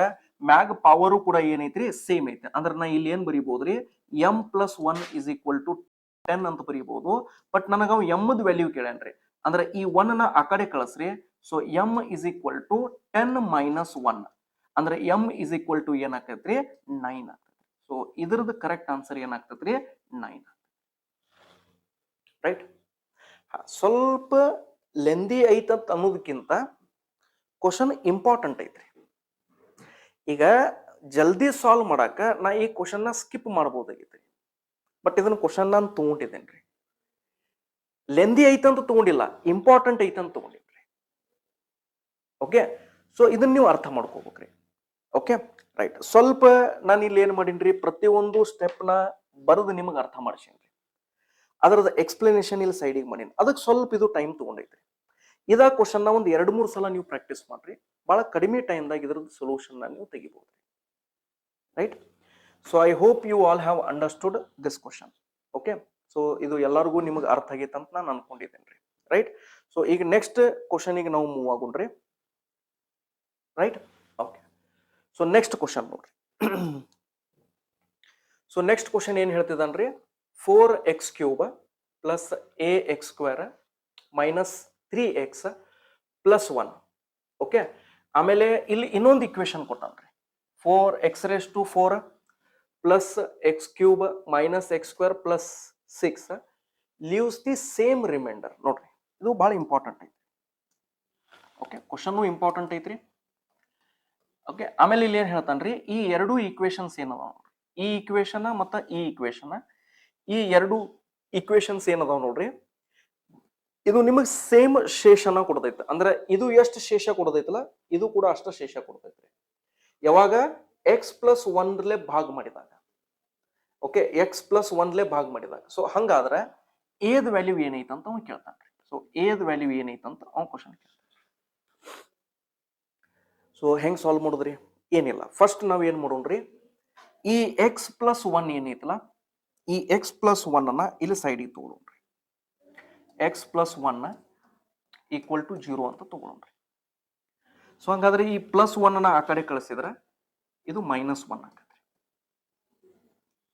ಮ್ಯಾಗ್ ಪವರು ಕೂಡ ಏನೈತ್ರಿ ಸೇಮ್ ಐತೆ. ಅಂದ್ರ ನಾ ಇಲ್ಲಿ ಏನ್ ಬರೀಬಹುದ್ರಿ, M plus one is equal to 10 ಅಂತ ಬರೀಬಹುದು. ಬಟ್ ನನಗ ಅವ್ ಎಮ್ಮದ್ ವ್ಯಾಲ್ಯೂ ಕೇಳ್ಯಾನ್ರಿ. ಅಂದ್ರ ಈ ಒನ್ ನ ಆ ಕಡೆ ಕಳಿಸ್ರಿ. So M is equal to 10 minus 1 ಅಂದ್ರೆ ಎಂ ಇಸ್ ಈಕ್ವಲ್ ಟು ಏನಾಗ್ತೈತ್ರಿ 9 ಆಗ್ತೈತಿ. ಸೊ ಇದ್ರದ್ದು ಕರೆಕ್ಟ್ ಆನ್ಸರ್ ಏನಾಗ್ತೈತ್ರಿ 9. ರೈಟ್. ಸ್ವಲ್ಪ ಲೆಂದಿ ಐತಂತ ಅನ್ನೋದಕ್ಕಿಂತ ಕ್ವಶನ್ ಇಂಪಾರ್ಟೆಂಟ್ ಐತ್ರಿ. ಈಗ ಜಲ್ದಿ ಸಾಲ್ವ್ ಮಾಡಾಕ ನಾ ಈ ಕ್ವಶನ್ ನ ಸ್ಕಿಪ್ ಮಾಡಬಹುದಾಗಿತ್ರಿ. ಬಟ್ ಇದನ್ನ ಕ್ವಶನ್ ನಾನು ತಗೊಂಡಿದ್ದೇನ್ರಿ. ಲೆಂದಿ ಐತಂತ ತಗೊಂಡಿಲ್ಲ, ಇಂಪಾರ್ಟೆಂಟ್ ಐತಂತ ತಗೊಂಡಿದ್ರಿ. ಓಕೆ, ಸೊ ಇದನ್ನ ನೀವು ಅರ್ಥ ಮಾಡ್ಕೋಬೇಕ್ರಿ. Okay, right. ಸ್ವಲ್ಪ ನಾನು ಇಲ್ಲಿ ಏನ್ ಮಾಡೀನ್ರಿ, ಪ್ರತಿಯೊಂದು ಸ್ಟೆಪ್ ನ ಬರೆದು ನಿಮಗೆ ಅರ್ಥ ಮಾಡಿಸೇನ್ರಿ. ಅದರದ ಎಕ್ಸ್ಪ್ಲನೇಷನ್ ಇಲ್ಲಿ ಸೈಡಿಗೆ ಮಾಡೀನಿ. ಅದಕ್ಕೆ ಸ್ವಲ್ಪ ಇದು ಟೈಮ್ ತಗೊಂಡೈತ್ರಿ. ಇದ ಕ್ವಶನ್ ನ ಒಂದು 2-3 ಸಲ ನೀವು ಪ್ರಾಕ್ಟೀಸ್ ಮಾಡ್ರಿ. ಬಹಳ ಕಡಿಮೆ ಟೈಮ್ದಾಗ ಇದ್ರದ್ದು ಸೊಲ್ಯೂಷನ್ ನೀವು ತೆಗಿಬಹುದು. Right. So I hope you all have understood this question. Okay, so ಇದು ಎಲ್ಲರಿಗೂ ನಿಮಗೆ ಅರ್ಥ ಆಗೈತೆ ಅಂತ ನಾನು ಅನ್ಕೊಂಡಿದ್ದೇನೆ. ರೈಟ್. ಸೊ ಈಗ ನೆಕ್ಸ್ಟ್ ಕ್ವಶನ್ಗೆ ನಾವು ಮೂವ್ ಆಗೋಣ್ರಿ. Right. Okay, so next question ನೋಡ್ರಿ. ಸೊ ನೆಕ್ಸ್ಟ್ ಕ್ವಶನ್ ಏನ್ ಹೇಳ್ತಿದ್ದಾನ್ರಿ, 4x³ plus ax² minus 3x plus 1. Okay, ಆಮೇಲೆ ಇಲ್ಲಿ ಇನ್ನೊಂದು ಇಕ್ವೇಶನ್ ಕೊಟ್ಟಾನ್ರಿ, 4x⁴ plus x³ minus x² plus 6 leaves the same remainder. ನೋಡ್ರಿ, ಇದು ಬಹಳ ಇಂಪಾರ್ಟೆಂಟ್ ಐತಿ. ಓಕೆ, ಕ್ವಶನ್ ಇಂಪಾರ್ಟೆಂಟ್ ಐತ್ರಿ. ಓಕೆ, ಆಮೇಲೆ ಇಲ್ಲಿ ಏನ್ ಹೇಳ್ತಾನ್ರಿ, ಈ ಎರಡು ಈಕ್ವೇಶನ್ಸ್ ಏನದಾವ ನೋಡ್ರಿ, ಈ ಈಕ್ವೇಶನ್ ಮತ್ತ ಈ ಈಕ್ವೇಶನ್, ಈ ಎರಡು ಈಕ್ವೇಶನ್ಸ್ ಏನದಾವ ನೋಡ್ರಿ, ಇದು ನಿಮಗೆ ಸೇಮ್ ಶೇಷನ ಕೊಡ್ತೈತೆ. ಅಂದ್ರೆ ಇದು ಎಷ್ಟು ಶೇಷ ಕೊಡ್ತೈತಲ್ಲ, ಇದು ಕೂಡ ಅಷ್ಟ ಶೇಷ ಕೊಡ್ತೈತ್ರಿ. ಯಾವಾಗ x+1 ಭಾಗ ಮಾಡಿದಾಗ. ಓಕೆ, x+1 ಭಾಗ ಮಾಡಿದಾಗ. ಸೊ ಹಂಗಾದ್ರೆ ಎದ್ ವ್ಯಾಲ್ಯೂ ಏನೈತೆ ಅಂತ ಅವ್ ಕೇಳ್ತಾನ್ರಿ. ಸೊ ಎದ್ ವ್ಯಾಲ್ಯೂ ಏನೈತೆ ಅಂತ ಅವ್ ಕ್ವಶನ್ ಕೇಳ್ತಾನೆ. ಸೊ ಹೆಂಗ್ ಸಾಲ್ವ್ ಮಾಡೋದ್ರಿ? ಏನಿಲ್ಲ, ಫಸ್ಟ್ ನಾವ್ ಏನ್ ಮಾಡೋಣ್ರಿ, ಈ x+1 ಏನೈತಲ್ಲ, ಈ x+1 ಅನ್ನ ಇಲ್ಲಿ ಸೈಡಿಗೆ ತಗೊಳ್ರಿ. x+1 ಈಕ್ವಲ್ ಟು 0 ಅಂತ ತಗೊಳ್ರಿ. ಸೊ ಹಂಗಾದ್ರೆ ಈ +1 ನ ಆ ಕಡೆ ಕಳಿಸಿದ್ರೆ ಇದು -1 ಆಗತ್ರಿ.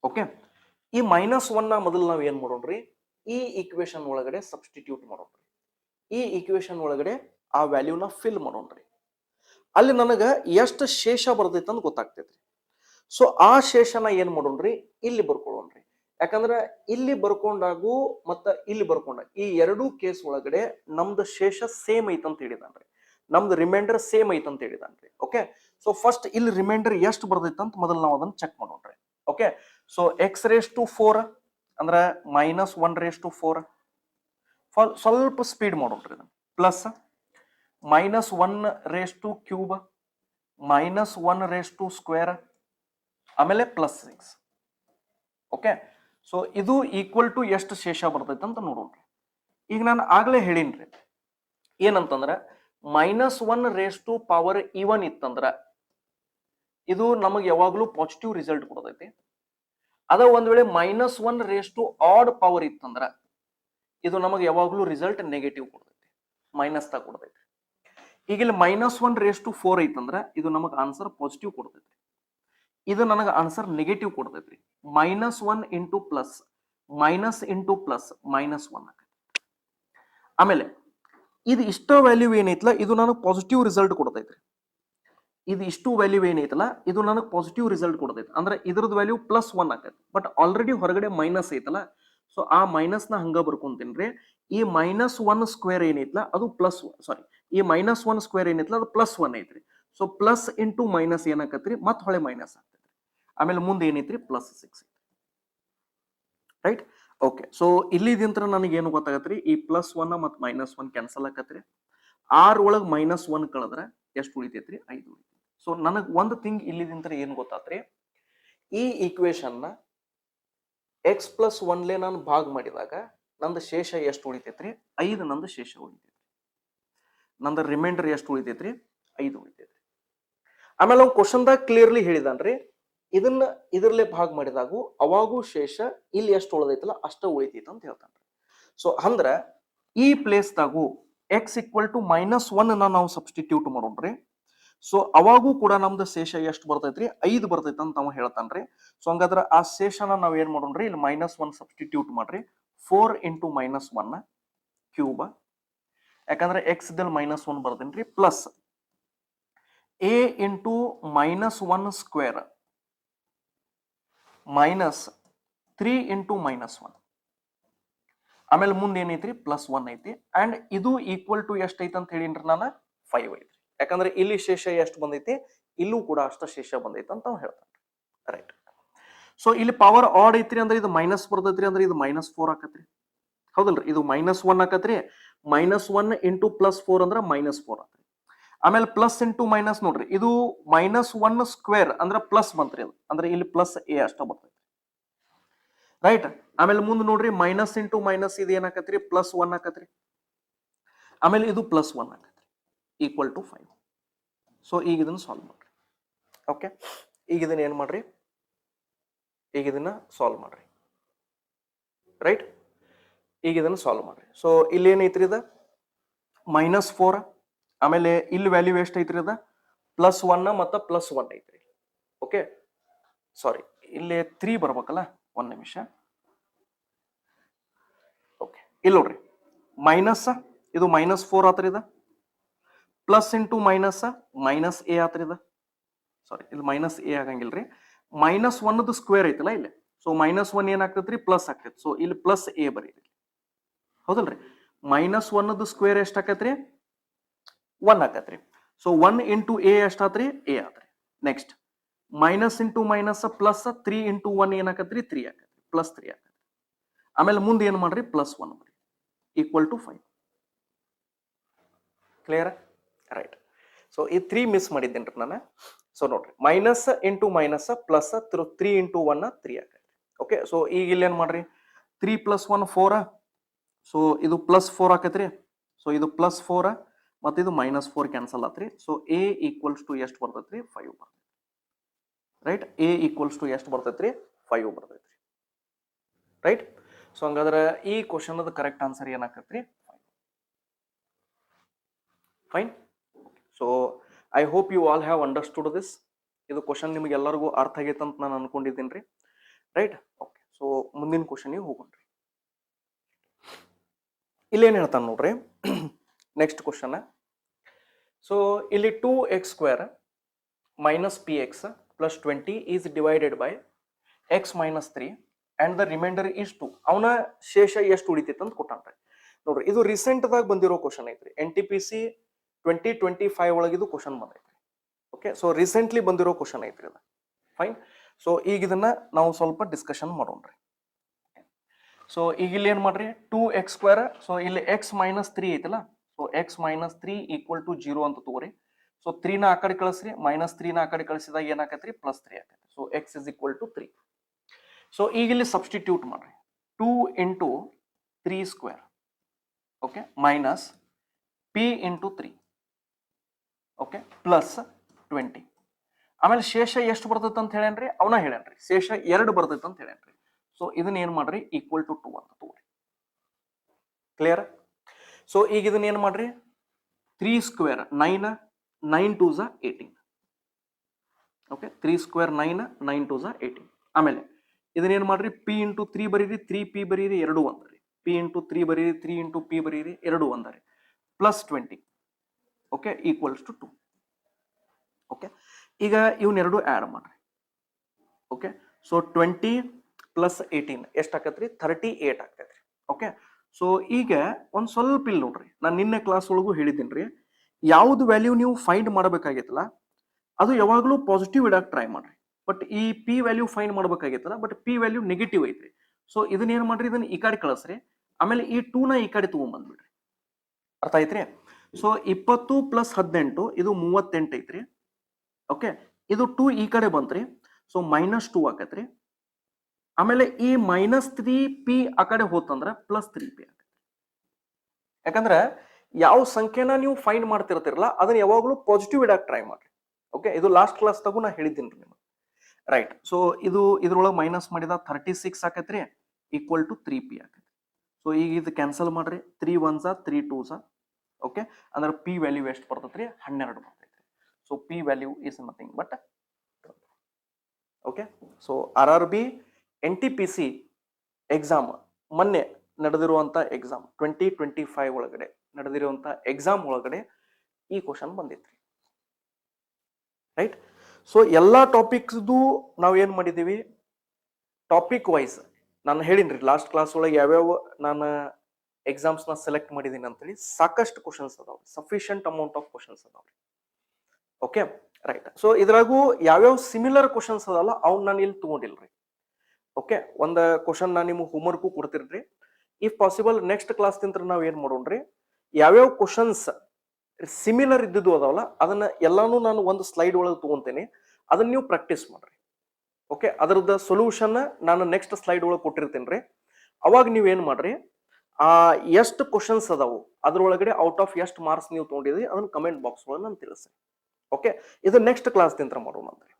ಓಕೆ, ಈ -1 ನ ಮೊದಲು ನಾವ್ ಏನ್ ಮಾಡೋಣ್ರಿ, ಈ ಈಕ್ವೇಶನ್ ಒಳಗಡೆ ಸಬ್ಸ್ಟಿಟ್ಯೂಟ್ ಮಾಡೋಣ್ರಿ. ಈ ಈಕ್ವೇಶನ್ ಒಳಗಡೆ ಆ ವ್ಯಾಲ್ಯೂನ ಫಿಲ್ ಮಾಡೋಣ್ರಿ. ಅಲ್ಲಿ ನನಗ ಎಷ್ಟು ಶೇಷ ಬರ್ತೈತೆ ಅಂತ ಗೊತ್ತಾಗ್ತೈತ್ರಿ. ಸೊ ಆ ಶೇಷನ ಏನ್ ಮಾಡೋಣ್ರಿ, ಇಲ್ಲಿ ಬರ್ಕೊಳ್ಳೋಣ್ರಿ. ಯಾಕಂದ್ರೆ ಇಲ್ಲಿ ಬರ್ಕೊಂಡಾಗು ಮತ್ತ ಇಲ್ಲಿ ಬರ್ಕೊಂಡಾಗ ಈ ಎರಡೂ ಕೇಸ್ ಒಳಗಡೆ ನಮ್ದು ಶೇಷ ಸೇಮ್ ಐತಂತ ಹೇಳಿದಾನ್ರಿ, ನಮ್ದು ರಿಮೈಂಡರ್ ಸೇಮ್ ಐತಂತ ಹೇಳಿದಾನ್ರಿ. ಓಕೆ, ಸೊ ಫಸ್ಟ್ ಇಲ್ಲಿ ರಿಮೈಂಡರ್ ಎಷ್ಟು ಬರ್ತೈತೆ ಅಂತ ಮೊದಲು ನಾವು ಅದನ್ನ ಚೆಕ್ ಮಾಡೋಣ್ರಿ. ಓಕೆ, ಸೊ x⁴ ಅಂದ್ರ -1⁴. ಸ್ವಲ್ಪ ಸ್ಪೀಡ್ ಮಾಡೋಣ್ರಿ ಇದನ್ನ. ಪ್ಲಸ್ -1⁵³ -1⁵² ಆಮೇಲೆ +6. ಓಕೆ, ಸೊ ಇದು ಈಕ್ವಲ್ ಟು ಎಷ್ಟು ಶೇಷ ಬರ್ತೈತೆ ಅಂತ ನೋಡೋಣ್ರಿ. ಈಗ ನಾನು ಆಗ್ಲೇ ಹೇಳಿನ್ರಿ ಏನಂತಂದ್ರ -1⁻⁴ ಇತ್ತಂದ್ರ ಇದು ನಮಗೆ ಯಾವಾಗ್ಲೂ ಪಾಸಿಟಿವ್ ರಿಸಲ್ಟ್ ಕೊಡತೈತಿ. ಅದ ಒಂದ್ ವೇಳೆ -1⁻⁴ ಇತ್ತಂದ್ರ ಇದು ನಮಗೆ ಯಾವಾಗ್ಲೂ ರಿಸಲ್ಟ್ ನೆಗೆಟಿವ್ ಕೊಡ್ತೈತಿ, ಮೈನಸ್ ತಾ ಕೊಡ್ತೈತಿ. ಈಗ ಇಲ್ಲಿ -1⁻⁴ ಐತಂದ್ರ ಇದು ನಮಗ್ ಆನ್ಸರ್ ಪಾಸಿಟಿವ್ ಕೊಡ್ತೈತಿ. ಇದು ನನಗೆ ಆನ್ಸರ್ ನೆಗೆಟಿವ್ ಕೊಡ್ತೈತ್ರಿ. -1 into plus minus into plus -1 ಆಗತ್ತೆ. ಆಮೇಲೆ ಇದು ಇಷ್ಟ ವ್ಯಾಲ್ಯೂ ಏನೈತಲ್ಲ ಇದು ನನಗೆ ಪಾಸಿಟಿವ್ ರಿಸಲ್ಟ್ ಕೊಡ್ತೈತ್ರಿ. ಇದು ಇಷ್ಟು ವ್ಯಾಲ್ಯೂ ಏನೈತಲ್ಲ ಇದು ನನಗೆ ಪಾಸಿಟಿವ್ ರಿಸಲ್ಟ್ ಕೊಡ್ತೈತಿ. ಅಂದ್ರೆ ಇದ್ರದ್ದು ವ್ಯಾಲ್ಯೂ +1 ಆಗತ್ತೆ. ಬಟ್ ಆಲ್ರೆಡಿ ಹೊರಗಡೆ ಮೈನಸ್ ಐತಲ್ಲ, ಸೊ ಆ ಮೈನಸ್ ನ ಹಂಗ ಬರ್ಕೊಂತೀನ್ರಿ. ಈ -1² ಏನೈತಲ್ಲ ಅದು ಈ -1² ಏನೈತಲ್ಲ ಅದು +1 ಐತ್ರಿ. ಸೊ ಪ್ಲಸ್ ಇಂಟು ಮೈನಸ್ ಏನಾಕತ್ರಿ, ಮತ್ ಹೊಳೆ ಮೈನಸ್ ಆಗ್ತೈತ್ರಿ. ಆಮೇಲೆ ಮುಂದೆ ಏನೈತ್ರಿ +6 ಐತ್ರಿ. ರೈಟ್. ಓಕೆ, ಸೊ ಇಲ್ಲಿದಿಂತ್ರ ನನಗೆ ಏನು ಗೊತ್ತಾಗತ್ರಿ, ಈ +1 ಮತ್ತು -1 ಕ್ಯಾನ್ಸಲ್ ಆಕತ್ರಿ. 6 ಒಳಗೆ -1 ಕಳೆದ್ರೆ ಎಷ್ಟು ಉಳಿತೈತ್ರಿ, 5 ಉಳಿತೈತಿ. ಸೊ ನನಗೆ ಒಂದು ಥಿಂಗ್ ಇಲ್ಲಿದಿಂತ್ರ ಏನು ಗೊತ್ತಾತ್ರಿ, ಈ ಈಕ್ವೇಶನ್ ನ x+1 ನಾನು ಭಾಗ ಮಾಡಿದಾಗ ನಂದು ಶೇಷ ಎಷ್ಟು ಉಳಿತೈತ್ರಿ 5 ನಂದು ಶೇಷ ಉಳಿತೈತ್ರಿ. ನಂದು ರಿಮೈಂಡರ್ ಎಷ್ಟು ಉಳಿತೈತ್ರಿ 5 ಉಳಿತೈತ್ರಿ. ಆಮೇಲೆ ಅವ್ನು ಕ್ವಶನ್ದಾಗ ಕ್ಲಿಯರ್ಲಿ ಹೇಳಿದಾನ್ರಿ ಇದನ್ನ ಇದರಲ್ಲೇ ಭಾಗ ಮಾಡಿದಾಗೂ ಅವಾಗೂ ಶೇಷ ಇಲ್ಲಿ ಎಷ್ಟು ಉಳಿದೈತಲ್ಲ ಅಷ್ಟ ಉಳಿತೈತೆ ಅಂತ ಹೇಳ್ತಾನ್ರಿ. ಸೊ ಅಂದ್ರ ಈ ಪ್ಲೇಸ್ದಾಗೂ ಎಕ್ಸ್ ಈಕ್ವಲ್ ಟು -1 ನಾವು ಸಬ್ಸ್ಟಿಟ್ಯೂಟ್ ಮಾಡೋಣ್ರಿ. ಸೊ ಅವಾಗೂ ಕೂಡ ನಮ್ದು ಶೇಷ ಎಷ್ಟು ಬರ್ತೈತ್ರಿ 5 ಬರ್ತೈತೆ ಅಂತ ನಾವು ಹೇಳ್ತಾನ್ರಿ. ಸೊ ಹಂಗಾದ್ರೆ ಆ ಶೇಷನ ನಾವ್ ಏನ್ ಮಾಡೋಣ್ರಿ ಇಲ್ಲಿ -1 ಸಬ್ಸ್ಟಿಟ್ಯೂಟ್ ಮಾಡ್ರಿ. 4 ಇಂಟು -1 ಕ್ಯೂಬ್, ಯಾಕಂದ್ರೆ ಎಕ್ಸ್ ದಲ್ಲಿ -1 ಬರ್ದೇನ್ರಿ, plus a into -1 square minus 3 into -1, ಆಮೇಲೆ ಮುಂದೆ ಏನೈತ್ರಿ +1 ಐತಿ. ಅಂಡ್ ಇದು ಈಕ್ವಲ್ ಟು ಎಷ್ಟು ಐತಿ ಅಂತ ಹೇಳಿನ್ರಿ ನಾನು 5 ಐತ್ರಿ. ಯಾಕಂದ್ರೆ ಇಲ್ಲಿ ಶೇಷ ಎಷ್ಟು ಬಂದೈತಿ ಇಲ್ಲೂ ಕೂಡ ಅಷ್ಟ ಶೇಷ ಬಂದೈತಿ ಅಂತ ನಾವು ಹೇಳ್ತಾನೆ. ರೈಟ್. ಸೊ ಇಲ್ಲಿ ಪವರ್ ಆಡ್ ಐತ್ರಿ ಅಂದ್ರೆ ಇದು ಮೈನಸ್ ಬರ್ತೈತ್ರಿ, ಅಂದ್ರೆ ಇದು -4 ಆಕತ್ರಿ. ಹೌದಲ್ರಿ, ಇದು -1 ಆಕತ್ರಿ. -1 ಇಂಟು +4 ಅಂದ್ರೆ -4 ಆಕತ್ರಿ. ಆಮೇಲೆ ಪ್ಲಸ್ ಇಂಟು ಮೈನಸ್ ನೋಡ್ರಿ, ಇದು -1 ಸ್ಕ್ವೇರ್ ಅಂದ್ರೆ ಪ್ಲಸ್ ಬಂತ್ರಿ, ಅದು ಅಂದ್ರೆ ಇಲ್ಲಿ ಪ್ಲಸ್ a ಅಷ್ಟ ಬರ್ತೈತಿ. ರೈಟ್. ಆಮೇಲೆ ಮುಂದೆ ನೋಡ್ರಿ ಮೈನಸ್ ಇಂಟು ಮೈನಸ್ ಇದು ಏನಾಕತ್ರಿ +1 ಆಕತ್ರಿ. ಆಮೇಲೆ ಇದು +1 ಆಕತ್ರಿ ಈಕ್ವಲ್ ಟು 5. ಸೊ ಈಗ ಇದನ್ನ ಸಾಲ್ವ್ ಮಾಡ್ರಿ. ಓಕೆ, ಈಗ ಇದನ್ನ ಏನ್ ಮಾಡ್ರಿ, ಈಗ ಇದನ್ನ ಸಾಲ್ವ್ ಮಾಡ್ರಿ. ರೈಟ್, ಈಗ ಇದನ್ನ ಸಾಲ್ವ್ ಮಾಡ್ರಿ. ಸೊ ಇಲ್ಲಿ ಏನೈತ್ರಿ ಇದ -4, ಆಮೇಲೆ ಇಲ್ಲಿ ವ್ಯಾಲ್ಯೂ ಎಷ್ಟು ಐತ್ರಿ ಅದ +1 ಮತ್ತು +1 ಐತ್ರಿ. ಓಕೆ, ಸಾರಿ ಇಲ್ಲಿ 3 ಬರ್ಬೇಕಲ್ಲ, ಒಂದ್ ನಿಮಿಷ. ಓಕೆ, ಇಲ್ಲಿ ನೋಡ್ರಿ ಮೈನಸ್ ಇದು -4 ಆತ್ರಿ, ಇದ ಪ್ಲಸ್ ಇಂಟು ಮೈನಸ್ -a ಆತ್ರಿ, ಇದ ಸಾರಿ ಇಲ್ಲಿ -a ಆಗಂಗಿಲ್ರಿ. -1 ಸ್ಕ್ವೇರ್ ಐತಲ್ಲ ಇಲ್ಲಿ, ಸೊ -1 ಏನಾಗ್ತೈತ್ರಿ ಪ್ಲಸ್ ಆಗ್ತೈತಿ. ಸೊ ಇಲ್ಲಿ +a ಬರೀರಿ. ಹೌದಲ್ರಿ, -1 ಸ್ಕ್ವೇರ್ ಎಷ್ಟ್ ಆಕತ್ರಿ 1 ಆಕತ್ರಿ. ಸೊ 1 ಇಂಟು a ಎಷ್ಟಾತ್ರಿ a ಆತ್ರಿ. Next minus into minus plus 3 into 1 ಏನಾಕತ್ರಿ 3 ಆಕತ್ರಿ, +3 ಆಕತ್ರಿ. ಆಮೇಲೆ ಮುಂದೆ ಏನ್ ಮಾಡ್ರಿ +1 ಬರ್ರಿ equal to 5. Clear? Right. So ಈ 3 ಮಿಸ್ ಮಾಡಿದ್ದೇನ್ರಿ ನಾನು. ಸೊ ನೋಡ್ರಿ minus into minus plus 3 into 1 3 ಆಕತ್ರಿ. ಓಕೆ, ಸೊ ಈಗ ಇಲ್ಲಿ ಏನ್ ಮಾಡ್ರಿ 3 + 1 4, ಸೊ ಇದು +4 ಆಕತ್ರಿ. ಸೊ ಇದು +4 ಮತ್ತು ಇದು -4 ಕ್ಯಾನ್ಸಲ್ ಆತ್ರಿ. ಸೊ a ಈಕ್ವಲ್ಸ್ ಟು ಎಷ್ಟು ಬರ್ತೈತ್ರಿ 5 ಬರ್ತೈತಿ. ರೈಟ್, a ಈಕ್ವಲ್ಸ್ ಟು ಎಷ್ಟು ಬರ್ತೈತ್ರಿ 5 ಬರ್ತೈತ್ರಿ. ರೈಟ್. ಸೊ ಹಂಗಾದ್ರೆ ಈ ಕ್ವಶನ್ ಕರೆಕ್ಟ್ ಆನ್ಸರ್ ಏನಾಕತ್ರಿ 5. Fine. So I hope you all have understood this. ಇದು ಕ್ವಶನ್ ನಿಮ್ಗೆ ಎಲ್ಲರಿಗೂ ಅರ್ಥ ಆಗೈತೆ ಅಂತ ನಾನು ಅನ್ಕೊಂಡಿದ್ದೀನಿ ರೀ. ರೈಟ್. ಓಕೆ, ಸೊ ಮುಂದಿನ ಕ್ವಶನ್ಗೆ ಹೋಗೋಣ್ರಿ. ಇಲ್ಲೇನು ಹೇಳ್ತಾನೆ ನೋಡ್ರಿ ನೆಕ್ಸ್ಟ್ ಕ್ವಶನ್. ಸೊ ಇಲ್ಲಿ 2x² - px + 20 is divided by x - 3 and the remainder is 2. ಅವನ ಶೇಷ ಎಷ್ಟು ಉಳಿತೈತೆ ಅಂತ ಕೊಟ್ಟಾನ್ರಿ. ನೋಡ್ರಿ ಇದು ರೀಸೆಂಟ್ ದಾಗ ಬಂದಿರೋ ಕ್ವಶನ್ ಐತ್ರಿ. NTPC 2025 ಒಳಗಿದು ಕ್ವಶನ್ ಬಂದೈತ್ರಿ. ಓಕೆ, ಸೊ ರೀಸೆಂಟ್ಲಿ ಬಂದಿರೋ ಕ್ವಶನ್ ಐತ್ರಿ ಅದು. ಫೈನ್. ಸೊ ಈಗ ಇದನ್ನ ನಾವು ಸ್ವಲ್ಪ ಡಿಸ್ಕಷನ್ ಮಾಡೋಣ್ರಿ. ಸೊ ಈಗ ಇಲ್ಲಿ ಏನ್ ಮಾಡ್ರಿ 2x², ಸೊ ಇಲ್ಲಿ x - 3 ಐತಲ್ಲ, ಸೊ x - 3 ಈಕ್ವಲ್ ಟು 0 ಅಂತ ತಗೋರಿ. ಸೊ 3 ನ ಆ ಕಡೆ ಕಳಿಸ್ರಿ, -3 ನ ಆ ಕಡೆ ಕಳಿಸಿದಾಗ ಏನಾಕತ್ರಿ +3 ಆಕತ್ರಿ. So x is equal to 3. So ಈಗ ಇಲ್ಲಿ ಸಬ್ಸ್ಟಿಟ್ಯೂಟ್ ಮಾಡ್ರಿ 2 into 3², okay, minus p into 3, okay, plus 20. ಆಮೇಲೆ ಶೇಷ ಎಷ್ಟು ಬರ್ತೈತೆ ಅಂತ ಹೇಳೇನ್ರಿ, ಅವನ ಹೇಳೇನ್ರಿ ಶೇಷ 2 ಬರ್ತೈತೆ ಅಂತ ಹೇಳೇನ್ರಿ. ಸೊ ಇದನ್ನ ಏನ್ ಮಾಡ್ರಿ ಈಕ್ವಲ್ ಟು 2 ಅಂತ ತಗೋರಿ. ಕ್ಲಿಯರ್? ಸೊ ಈಗ ಇದನ್ನ ಏನ್ ಮಾಡ್ರಿ 3² 9, 9 2 ಸ 18. ಓಕೆ, 3² 9, 9 2 ಸ 18. ಆಮೇಲೆ ಇದನ್ನ ಏನ್ ಮಾಡ್ರಿ p ಇಂಟು 3 ಬರೀರಿ, 3p ಬರೀರಿ, 2 ಒಂದ್ರಿ. p ಇಂಟು 3 ಬರೀರಿ, 3 ಇಂಟು p ಬರೀರಿ, 2 ಒಂದ್ರಿ, plus 20. Okay, equals to 2. Okay, ಈಗ ಇವನ್ನೆರಡು ಆಡ್ ಮಾಡ್ರಿ. ಓಕೆ, ಸೊ 20 + 18 ಎಷ್ಟು ಆಕತ್ರಿ 38 ಆಗ್ತೈತ್ರಿ. ಓಕೆ, ಸೊ ಈಗ ಒಂದ್ ಸ್ವಲ್ಪ ಇಲ್ಲಿ ನೋಡ್ರಿ, ನಾನು ನಿನ್ನೆ ಕ್ಲಾಸ್ ಒಳಗೂ ಹೇಳಿದ್ದೀನಿ, ಯಾವ್ದು ವ್ಯಾಲ್ಯೂ ನೀವು ಫೈಂಡ್ ಮಾಡಬೇಕಾಗಿತ್ತಲ್ಲ ಅದು ಯಾವಾಗಲೂ ಪಾಸಿಟಿವ್ ಇಡಕ್ ಟ್ರೈ ಮಾಡ್ರಿ. ಬಟ್ ಈ p ವ್ಯಾಲ್ಯೂ ಫೈಂಡ್ ಮಾಡ್ಬೇಕಾಗಿತ್ತಲ್ಲ, ಬಟ್ p ವ್ಯಾಲ್ಯೂ ನೆಗೆಟಿವ್ ಐತ್ರಿ. ಸೊ ಇದನ್ನ ಏನ್ ಮಾಡ್ರಿ ಇದನ್ನ ಈ ಕಡೆ ಕಳಿಸ್ರಿ, ಆಮೇಲೆ ಈ 2 ನ ಈ ಕಡೆ ತಗೊಂಡ್ಬಂದ್ಬಿಡ್ರಿ. ಅರ್ಥ ಐತ್ರಿ? ಸೊ 20 + 18 ಇದು 38 ಐತ್ರಿ. ಓಕೆ, ಇದು 2 ಈ ಕಡೆ ಬಂತ್ರಿ, ಸೊ -2 ಆಕತ್ರಿ. ಆಮೇಲೆ ಈ -3p ಆ ಕಡೆ ಹೋತಂದ್ರ +3p ಆಗುತ್ತೆ. ಯಾಕಂದ್ರೆ ಯಾವ ಸಂಖ್ಯೆನ ನೀವು ಫೈಂಡ್ ಮಾಡ್ತಿರ್ತಿರಲ್ಲ ಅದನ್ನ ಯಾವಾಗಲೂ ಪಾಸಿಟಿವ್ ಇಡಕ್ ಟ್ರೈ ಮಾಡ್ರಿ. ಓಕೆ, ಇದು ಲಾಸ್ಟ್ ಕ್ಲಾಸ್ ತಗು ನಾ ಹೇಳಿದ್ದೀನಿ ನಿಮಗೆ. ರೈಟ್, ಸೊ ಇದು ಇದ್ರೊಳಗೆ ಮೈನಸ್ ಮಾಡಿದ 36 ಆಕೈತ್ರಿ, ಈಕ್ವಲ್ ಟು 3p ಆಕೈತಿ. ಸೊ ಈಗ ಇದು ಕ್ಯಾನ್ಸಲ್ ಮಾಡ್ರಿ, 3 1s 3 2s. ಓಕೆ, ಅಂದ್ರೆ p ವ್ಯಾಲ್ಯೂ ಎಷ್ಟು ಬರ್ತೈತ್ರಿ? 12 ಬರ್ತೈತ್ರಿ. So p value is nothing but. Okay, so RRB NTPC exam ಮೊನ್ನೆ ನಡೆದಿರುವಂತ ಎಕ್ಸಾಮ್ 2025 ಒಳಗಡೆ ನಡೆದಿರುವಂತ ಎಕ್ಸಾಮ್ ಒಳಗಡೆ ಈ ಕ್ವಶನ್ ಬಂದಿತ್ರಿ. ರೈಟ್, ಸೊ ಎಲ್ಲಾ ಟಾಪಿಕ್ಸ್ದು ನಾವ್ ಏನ್ ಮಾಡಿದೀವಿ, ಟಾಪಿಕ್ ವೈಸ್ ನಾನು ಹೇಳಿನ್ರಿ ಲಾಸ್ಟ್ ಕ್ಲಾಸ್ ಒಳಗೆ ಯಾವ್ಯಾವ ನಾನು ಎಕ್ಸಾಮ್ಸ್ ನ ಸೆಲೆಕ್ಟ್ ಮಾಡಿದೀನಿ ಅಂತೇಳಿ. ಸಾಕಷ್ಟು ಕ್ವಶನ್ಸ್ ಅದಾವ್ರಿ, ಸಫಿಶಿಯಂಟ್ ಅಮೌಂಟ್ ಆಫ್ ಕ್ವಶನ್ಸ್ ಅದಾವ್ರಿ. ಓಕೆ, ರೈಟ್, ಸೊ ಇದ್ರಾಗೂ ಯಾವ್ಯಾವ ಸಿಮಿಲರ್ ಕ್ವಶನ್ಸ್ ಅದಲ್ಲ ಅವ್ನ ನಾನು ಇಲ್ಲಿ ತಗೊಂಡಿಲ್ರಿ. ಓಕೆ, ಒಂದ್ ಕ್ವಶನ್ ನಾನು ನಿಮ್ಗೆ ಹೋಮ್ವರ್ಕು ಕೊಡ್ತಿರ್ರಿ. ಇಫ್ ಪಾಸಿಬಲ್ ನೆಕ್ಸ್ಟ್ ಕ್ಲಾಸ್ ತಿಂತ್ರ ನಾವ್ ಏನ್ ಮಾಡೋಣ್ರಿ, ಯಾವ್ಯಾವ ಕ್ವಶನ್ಸ್ ಸಿಮಿಲರ್ ಇದ್ದಿದ್ದು ಅದಾವಲ್ಲ ಅದನ್ನ ಎಲ್ಲಾನು ನಾನು ಒಂದು ಸ್ಲೈಡ್ ಒಳಗೆ ತಗೊಂತೇನೆ, ಅದನ್ನ ನೀವು ಪ್ರಾಕ್ಟೀಸ್ ಮಾಡ್ರಿ. ಓಕೆ, ಅದರದ ಸೊಲ್ಯೂಷನ್ ನಾನು ನೆಕ್ಸ್ಟ್ ಸ್ಲೈಡ್ ಒಳಗೆ ಕೊಟ್ಟಿರ್ತೇನೆ. ಅವಾಗ ನೀವ್ ಏನ್ ಮಾಡ್ರಿ, ಎಷ್ಟು ಕ್ವಶನ್ಸ್ ಅದಾವು ಅದ್ರೊಳಗಡೆ ಔಟ್ ಆಫ್ ಎಷ್ಟು ಮಾರ್ಕ್ಸ್ ನೀವು ತಗೊಂಡಿದ್ರಿ ಅದನ್ನ ಕಮೆಂಟ್ ಬಾಕ್ಸ್ ಒಳಗೆ ನಾನು ತಿಳಿಸಿ. ಓಕೆ, ಇದು ನೆಕ್ಸ್ಟ್ ಕ್ಲಾಸ್ ತಿಂತ್ರ ಮಾಡೋಣ ಅಂತ್ರಿ.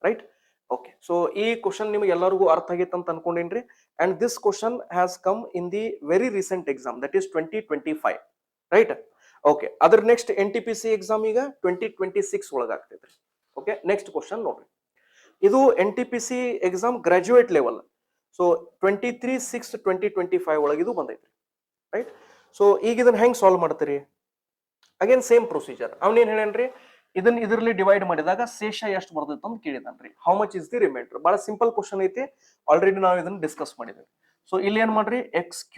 ರೈಟ್, ಓಕೆ, ಸೊ ಈ ಕ್ವಶನ್ ನಿಮಗೆ ಎಲ್ಲರಿಗೂ ಅರ್ಥ ಆಗಿತ್ತು ಅಂತ ಅನ್ಕೊಂಡೇನ್ರಿ. And this question has come in the very recent exam, that is 2025. Right, okay, ಅದ್ರ ನೆಕ್ಸ್ಟ್ NTPC ಎಕ್ಸಾಮ್ ಈಗ 2026 ಒಳಗ ಆಗ್ತೈತ್ರಿ. ಓಕೆ, ನೆಕ್ಸ್ಟ್ ಕ್ವಶನ್ ನೋಡ್ರಿ, ಇದು NTPC exam graduate level. So 23/6/2025 ಒಳಗೆ ಇದು ಬಂದೈತ್ರಿ. ರೈಟ್, ಸೊ ಈಗ ಇದನ್ನ ಹೆಂಗ್ ಸಾಲ್ವ್ ಮಾಡ್ತೀರಿ? Again same procedure. ಅವ್ನೇನ್ ಹೇಳೇನ್ರಿ, ಇದನ್ನ ಇದರಲ್ಲಿ ಡಿವೈಡ್ ಮಾಡಿದಾಗ ಶೇಷ ಎಷ್ಟು ಬರ್ತೈತೆ ಅಂತ ಕೇಳಿದಾನ್ರಿ. How much is the remainder? ಬಹಳ ಸಿಂಪಲ್ ಕ್ವಶನ್ ಐತಿ, ಆಲ್ರೆಡಿ ನಾವು ಇದನ್ನ ಡಿಸ್ಕಸ್ ಮಾಡಿದ್ದೇವೆ. ಸೊ ಇಲ್ಲಿ ಏನ್ ಮಾಡ್ರಿ, x³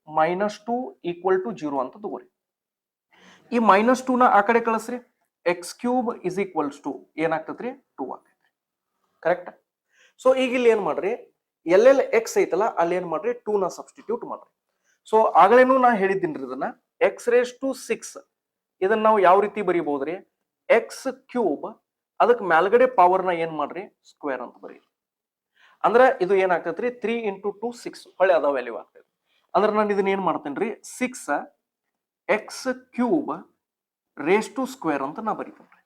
-2 = 0 ಅಂತ ತಗೋರಿ. ಈ -2 ನ ಆ ಕಡೆ ಕಳಿಸ್ರಿ, x³ = ಏನಾಗ್ತದ್ರಿ? 2 ಆಗ್ತೈತ್ರಿ. ಕರೆಕ್ಟ್? ಸೊ ಈಗ ಇಲ್ಲಿ ಏನ್ ಮಾಡ್ರಿ, ಎಲ್ಲೆಲ್ಲಿ x ಐತಲ್ಲ ಅಲ್ಲಿ ಏನ್ ಮಾಡ್ರಿ, 2 ನ ಸಬ್ಸ್ಟಿಟ್ಯೂಟ್ ಮಾಡ್ರಿ. ಸೊ ಆಗಲೇನು ನಾ ಹೇಳಿದ್ದೀನ್ರಿ, ಇದನ್ನ x⁶ ಇದನ್ನ ನಾವು ಯಾವ ರೀತಿ ಬರೀಬಹುದ್ರಿ, x³ ಅದಕ್ಕೆ ಮೇಲ್ಗಡೆ ಪವರ್ ನ ಏನ್ ಮಾಡ್ರಿ, ಸ್ಕ್ವೇರ್ ಅಂತ ಬರೀರಿ. ಅಂದ್ರೆ ಇದು ಏನಾಗ್ತೈತ್ರಿ, 3 × 2 6 ಹೊಳೆ ಅದ ವ್ಯಾಲ್ಯೂ ಆಗ್ತೈತಿ. ಅಂದ್ರೆ ನಾನು ಇದನ್ನ ಏನ್ ಮಾಡ್ತೇನ್ರಿ, 6x³ ಅಂತ ನಾ ಬರೀತೇನ್ರಿ.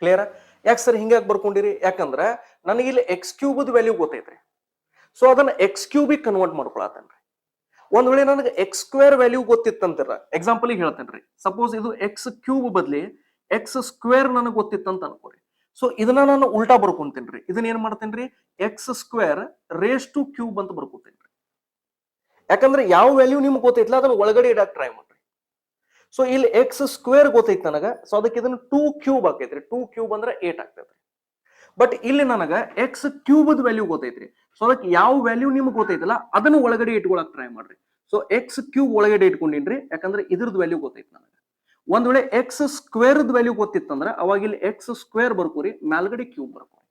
ಕ್ಲಿಯರ್? ಯಾಕೆ ಸರ್ ಹಿಂಗಾಗಿ ಬರ್ಕೊಂಡಿರಿ? ಯಾಕಂದ್ರ ನನಗೆ ಇಲ್ಲಿ x³ ವ್ಯಾಲ್ಯೂ ಗೊತ್ತೈತ್ರಿ. ಸೊ ಅದನ್ನ x³ ಕನ್ವರ್ಟ್ ಮಾಡ್ಕೊಳತ್ತೇನ್ರಿ. ಒಂದ್ ವೇಳೆ ನನಗೆ x² ವ್ಯಾಲ್ಯೂ ಗೊತ್ತಿತ್ತಂತೀರ, ಎಕ್ಸಾಂಪಲ್ ಹೇಳ್ತೇನ್ರಿ, ಸಪೋಸ್ ಇದು x³ ಬದ್ಲಿ x² ನನಗೆ ಗೊತ್ತಿತ್ತಂತ ಅನ್ಕೋರಿ. ಸೊ ಇದನ್ನ ನಾನು ಉಲ್ಟಾ ಬರ್ಕೊಂತೇನ್ರಿ. ಇದನ್ನ ಏನ್ ಮಾಡ್ತೇನ್ರಿ, x² ಅಂತ ಬರ್ಕೋತೇನ್ರಿ. ಯಾಕಂದ್ರೆ ಯಾವ ವ್ಯಾಲ್ಯೂ ನಿಮ್ಗೆ ಗೊತ್ತೈತಿಲ್ಲ ಅದನ್ನ ಒಳಗಡೆ ಇಡಕ್ ಟ್ರೈ ಮಾಡ್ರಿ. ಸೊ ಇಲ್ಲಿ x² ಗೊತ್ತೈತಿ ನನಗ, ಸೊ ಅದಕ್ಕೆ ಇದನ್ನ 2³ ಆಕೈತ್ರಿ. 2³ ಅಂದ್ರೆ 8 ಆಗ್ತೈತ್ರಿ. ಬಟ್ ಇಲ್ಲಿ ನನಗ x³ ವ್ಯಾಲ್ಯೂ ಗೊತ್ತೈತ್ರಿ. ಸೊ ಅದಕ್ಕೆ ಯಾವ ವ್ಯಾಲ್ಯೂ ನಿಮ್ಗೆ ಗೊತ್ತೈತಲ್ಲ ಅದನ್ನ ಒಳಗಡೆ ಇಟ್ಕೊಳಕ್ ಟ್ರೈ ಮಾಡ್ರಿ. ಸೊ x³ ಒಳಗಡೆ ಇಟ್ಕೊಂಡಿನ್ರಿ, ಯಾಕಂದ್ರೆ ಇದ್ರದ್ದು ವ್ಯಾಲ್ಯೂ ಗೊತ್ತೈತಿ ನನಗೆ. ಒಂದ್ ವೇಳೆ x² ವ್ಯಾಲ್ಯೂ ಗೊತ್ತಿತ್ತಂದ್ರ ಅವಾಗ ಇಲ್ಲಿ x² ಬರ್ಕೋರಿ, ಮೇಲ್ಗಡೆ ಕ್ಯೂಬ್ ಬರ್ಕೋರಿ.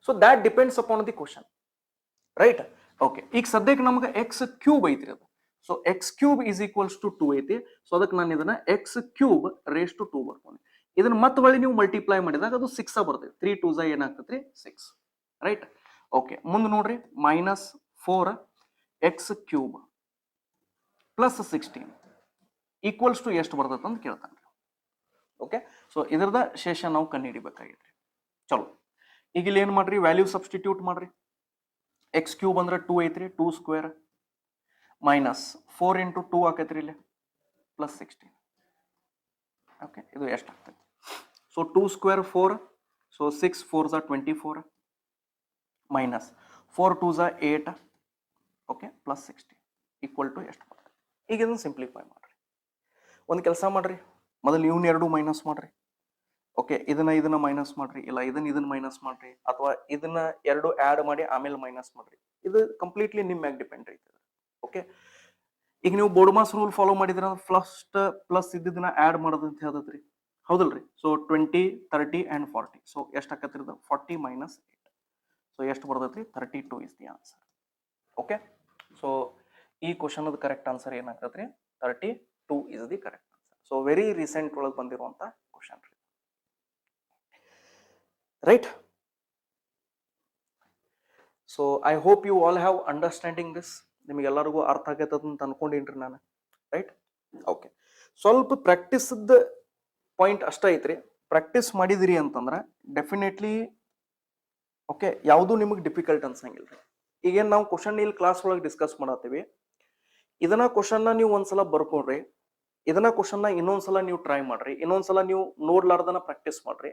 So that depends upon the question. Right, okay, ಈಗ ಸದ್ಯಕ್ಕೆ ನಮ್ಗೆ x³ ಐತ್ರಿ ಅದು. ಸೊ x³ = 2 ಐತಿ. ಸೊ ಅದಕ್ಕೆ ನಾನು ಇದನ್ನ x³ ಬರ್ಕೊಂಡೆ. ಇದನ್ನ ಮತ್ತೆ ಹೊಳ್ಳಿ ನೀವು ಮಲ್ಟಿಪ್ಲೈ ಮಾಡಿದಾಗ ಅದು 6 ಬರ್ತೈತಿ. 3 2s ಏನಾಗ್ತೈತ್ರಿ, 6. ರೈಟ್, ಓಕೆ, ಮುಂದೆ ನೋಡ್ರಿ, -4x³ + 16 = ಎಷ್ಟು ಬರ್ತೈತೆ ಅಂತ ಕೇಳ್ತಾನೆ. ಓಕೆ, ಸೊ ಇದರದ ಶೇಷ ನಾವು ಕಂಡುಹಿಡಿಬೇಕಾಗೈತ್ರಿ. ಚಲೋ, ಈಗ ಇಲ್ಲಿ ಏನ್ ಮಾಡ್ರಿ, ವ್ಯಾಲ್ಯೂ ಸಬ್ಸ್ಟಿಟ್ಯೂಟ್ ಮಾಡ್ರಿ. x³ ಅಂದ್ರೆ 2 ಐತ್ರಿ, 2² -4 × 2 ಆಕೈತ್ರಿ ಇಲ್ಲಿ, +16. ಓಕೆ, ಇದು ಎಷ್ಟು ಆಗ್ತೈತಿ? So 2² 4, so 6 4s 24 -4 2s 8. Okay, +16 = ಎಷ್ಟು ಬರ್ತೈತಿ? ಈಗ ಇದನ್ನ ಸಿಂಪ್ಲಿಫೈ ಮಾಡ್ರಿ. ಒಂದು ಕೆಲಸ ಮಾಡ್ರಿ, ಮೊದಲು ಇವ್ನ 2 ಮೈನಸ್ ಮಾಡ್ರಿ. ಓಕೆ, ಇದನ್ನ ಮೈನಸ್ ಮಾಡ್ರಿ, ಇಲ್ಲ ಇದನ್ನ ಮೈನಸ್ ಮಾಡ್ರಿ, ಅಥವಾ ಇದನ್ನ 2 ಆಡ್ ಮಾಡಿ ಆಮೇಲೆ ಮೈನಸ್ ಮಾಡ್ರಿ. ಇದು ಕಂಪ್ಲೀಟ್ಲಿ ನಿಮ್ಮ ಮ್ಯಾಗ ಡಿಪೆಂಡ್ ಐತಿ. ಓಕೆ, ಈಗ ನೀವು ಬೋರ್ಡ್ಮಾಸ್ ರೂಲ್ ಫಾಲೋ ಮಾಡಿದ್ರ ಫಸ್ಟ್ ಪ್ಲಸ್ ಇದ್ದನ್ನ ಆಡ್ ಮಾಡೋದು ಅಂತ ಹೇಳ್ತೈತ್ರಿ, ಹೌದಲ್ರಿ? So 20 30 and 40. ಸೊ ಎಷ್ಟು ಆಕತ್ರಿ, 40 - 8. ಸೊ ಎಷ್ಟು ಬರ್ತೈತ್ರಿ, 32 is the answer. Okay, so ಈ ಕ್ವಶನ್ ಕರೆಕ್ಟ್ ಆನ್ಸರ್ ಏನಾಗ್ತೈತ್ರಿ, 32 is the correct answer. So very recent ಒಳಗೆ ಬಂದಿರುವಂತ ಕ್ವಶನ್ ರೀ. Right, so I hope you all have understanding this. ನಿಮಗೆಲ್ಲರಿಗೂ ಅರ್ಥ ಆಗೈತೆ ಅಂತ ಅನ್ಕೊಂಡಿನ್ರಿ ನಾನು, ರೈಟ್? ಓಕೆ, ಸ್ವಲ್ಪ ಪ್ರಾಕ್ಟೀಸ್ದ ಪಾಯಿಂಟ್ ಅಷ್ಟ ಐತ್ರಿ. ಪ್ರಾಕ್ಟೀಸ್ ಮಾಡಿದಿರಿ ಅಂತಂದ್ರೆ ಡೆಫಿನೆಟ್ಲಿ ಓಕೆ ಯಾವುದು ನಿಮಗೆ ಡಿಫಿಕಲ್ಟ್ ಅನ್ಸಂಗಿಲ್ಲ ರೀ. ಈಗೇನು ನಾವು ಕ್ವಶನ್ ಇಲ್ಲಿ ಕ್ಲಾಸ್ ಒಳಗೆ ಡಿಸ್ಕಸ್ ಮಾಡತ್ತೀವಿ, ಇದನ್ನ ಕ್ವಶನ್ನ ನೀವು ಒಂದ್ಸಲ ಬರ್ಕೊಡ್ರಿ, ಇದನ್ನ ಕ್ವಶನ್ನ ಇನ್ನೊಂದ್ಸಲ ನೀವು ಟ್ರೈ ಮಾಡ್ರಿ, ಇನ್ನೊಂದ್ಸಲ ನೀವು ನೋಡ್ಲಾರ್ದನ ಪ್ರಾಕ್ಟೀಸ್ ಮಾಡ್ರಿ,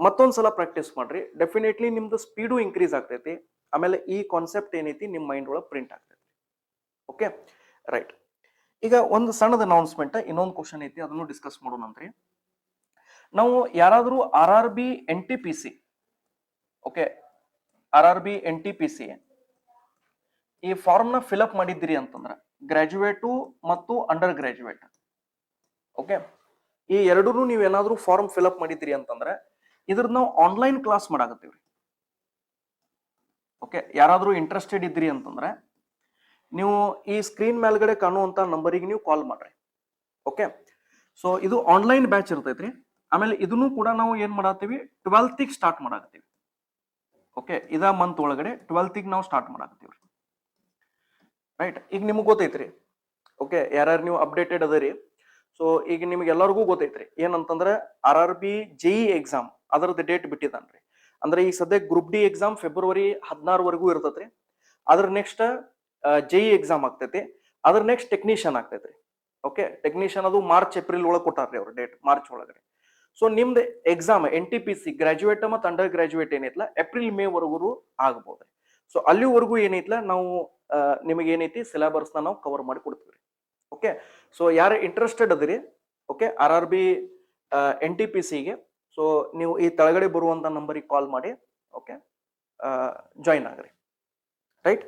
ಮತ್ತೊಂದ್ಸಲ ಪ್ರಾಕ್ಟೀಸ್ ಮಾಡ್ರಿ. ಡೆಫಿನೆಟ್ಲಿ ನಿಮ್ದು ಸ್ಪೀಡು ಇನ್ಕ್ರೀಸ್ ಆಗ್ತೈತಿ. ಆಮೇಲೆ ಈ ಕಾನ್ಸೆಪ್ಟ್ ಏನೈತಿ ನಿಮ್ಮ ಮೈಂಡ್ ಒಳಗೆ ಪ್ರಿಂಟ್ ಆಗ್ತೈತಿ. Okay, right. ಈಗ ಒಂದು ಸಣ್ಣದ ಅನೌನ್ಸ್ಮೆಂಟ್, ಇನ್ನೊಂದು ಕ್ವಶನ್ ಐತಿ, ಅದನ್ನು ಡಿಸ್ಕಸ್ ಮಾಡೋಣಂತ್ರಿ. ನಾವು ಯಾರಾದರೂ RRB NTPC okay RRB NTPC ಈ ಫಾರ್ಮ್ನ ಫಿಲ್ಅಪ್ ಮಾಡಿದ್ದೀರಿ ಅಂತಂದ್ರೆ ಗ್ರಾಜುಯೇಟು ಮತ್ತು ಅಂಡರ್ ಗ್ರಾಜುಯೇಟ್, ಓಕೆ ಈ ಎರಡೂ ನೀವು ಏನಾದರೂ ಫಾರ್ಮ್ ಫಿಲ್ಅಪ್ ಮಾಡಿದ್ದೀರಿ ಅಂತಂದ್ರೆ ಇದ್ರದ್ದು ನಾವು ಆನ್ಲೈನ್ ಕ್ಲಾಸ್ ಮಾಡಾಕತ್ತೀವ್ರಿ. ಓಕೆ, ಯಾರಾದರೂ ಇಂಟ್ರೆಸ್ಟೆಡ್ ಇದ್ರಿ ಅಂತಂದ್ರೆ ನೀವು ಈ ಸ್ಕ್ರೀನ್ ಮೇಲ್ಗಡೆ ಕಾಣುವಂತ ನಂಬರಿಗೆ ನೀವು ಕಾಲ್ ಮಾಡ್ರಿ. ಓಕೆ, ಸೊ ಇದು ಆನ್ಲೈನ್ ಬ್ಯಾಚ್ ಇರ್ತೈತ್ರಿ. ಆಮೇಲೆ ಇದನ್ನು ಕೂಡ ನಾವು ಏನ್ ಮಾಡತ್ತೀವಿ 12th ಸ್ಟಾರ್ಟ್ ಮಾಡಾಕತ್ತೀವಿ. ಓಕೆ, ಇದ ಮಂತ್ ಒಳಗಡೆ 12th ನಾವು ಸ್ಟಾರ್ಟ್ ಮಾಡಾಕತ್ತೀವ್ರಿ, ರೈಟ್? ಈಗ ನಿಮ್ಗೆ ಗೊತ್ತೈತ್ರಿ, ಓಕೆ ಯಾರ್ಯಾರು ನೀವು ಅಪ್ಡೇಟೆಡ್ ಅದರಿ. ಸೊ ಈಗ ನಿಮ್ಗೆ ಎಲ್ಲರಿಗೂ ಗೊತ್ತೈತ್ರಿ ಏನಂತಂದ್ರೆ RRB JE ಎಕ್ಸಾಮ್ ಅದರದ್ದು ಡೇಟ್ ಬಿಟ್ಟಿದ್ದಾನ್ರಿ. ಅಂದ್ರೆ ಈ ಸದ್ಯ ಗ್ರೂಪ್ ಡಿ ಎಕ್ಸಾಮ್ ಫೆಬ್ರವರಿ 16 ಇರ್ತೈತ್ರಿ. ಅದ್ರ ನೆಕ್ಸ್ಟ್ JE ಎಕ್ಸಾಮ್ ಆಗ್ತೈತಿ. ಅದ್ರ ನೆಕ್ಸ್ಟ್ ಟೆಕ್ನಿಷಿಯನ್ ಆಗ್ತೈತ್ರಿ. ಓಕೆ, ಟೆಕ್ನಿಷಿಯನ್ ಅದು ಮಾರ್ಚ್ ಏಪ್ರಿಲ್ ಒಳಗೆ ಕೊಟ್ಟಾರ್ರಿ ಅವ್ರ ಡೇಟ್, ಮಾರ್ಚ್ ಒಳಗಡೆ. ಸೊ ನಿಮ್ದು ಎಕ್ಸಾಮ್ NTPC ಗ್ರಾಜುಯೇಟ್ ಮತ್ತು ಅಂಡರ್ ಗ್ರಾಜುಯೇಟ್ ಏನೈತ್ಲ ಏಪ್ರಿಲ್ ಮೇ ವರೆಗೂ ಆಗ್ಬೋದು. ಸೊ ಅಲ್ಲಿವರೆಗೂ ಏನೈತ್ಲ ನಾವು ನಿಮಗೆ ಏನೈತಿ ಸಿಲೆಬಸ್ನ ನಾವು ಕವರ್ ಮಾಡಿ ಕೊಡ್ತೀವಿ. ಓಕೆ, ಸೊ ಯಾರು ಇಂಟ್ರೆಸ್ಟೆಡ್ ಅದಿರಿ ಓಕೆ RRB NTPCಗೆ, ಸೊ ನೀವು ಈ ತೆಳಗಡೆ ಬರುವಂತ ನಂಬರಿಗೆ ಕಾಲ್ ಮಾಡಿ ಓಕೆ ಜಾಯಿನ್ ಆಗ್ರಿ, right?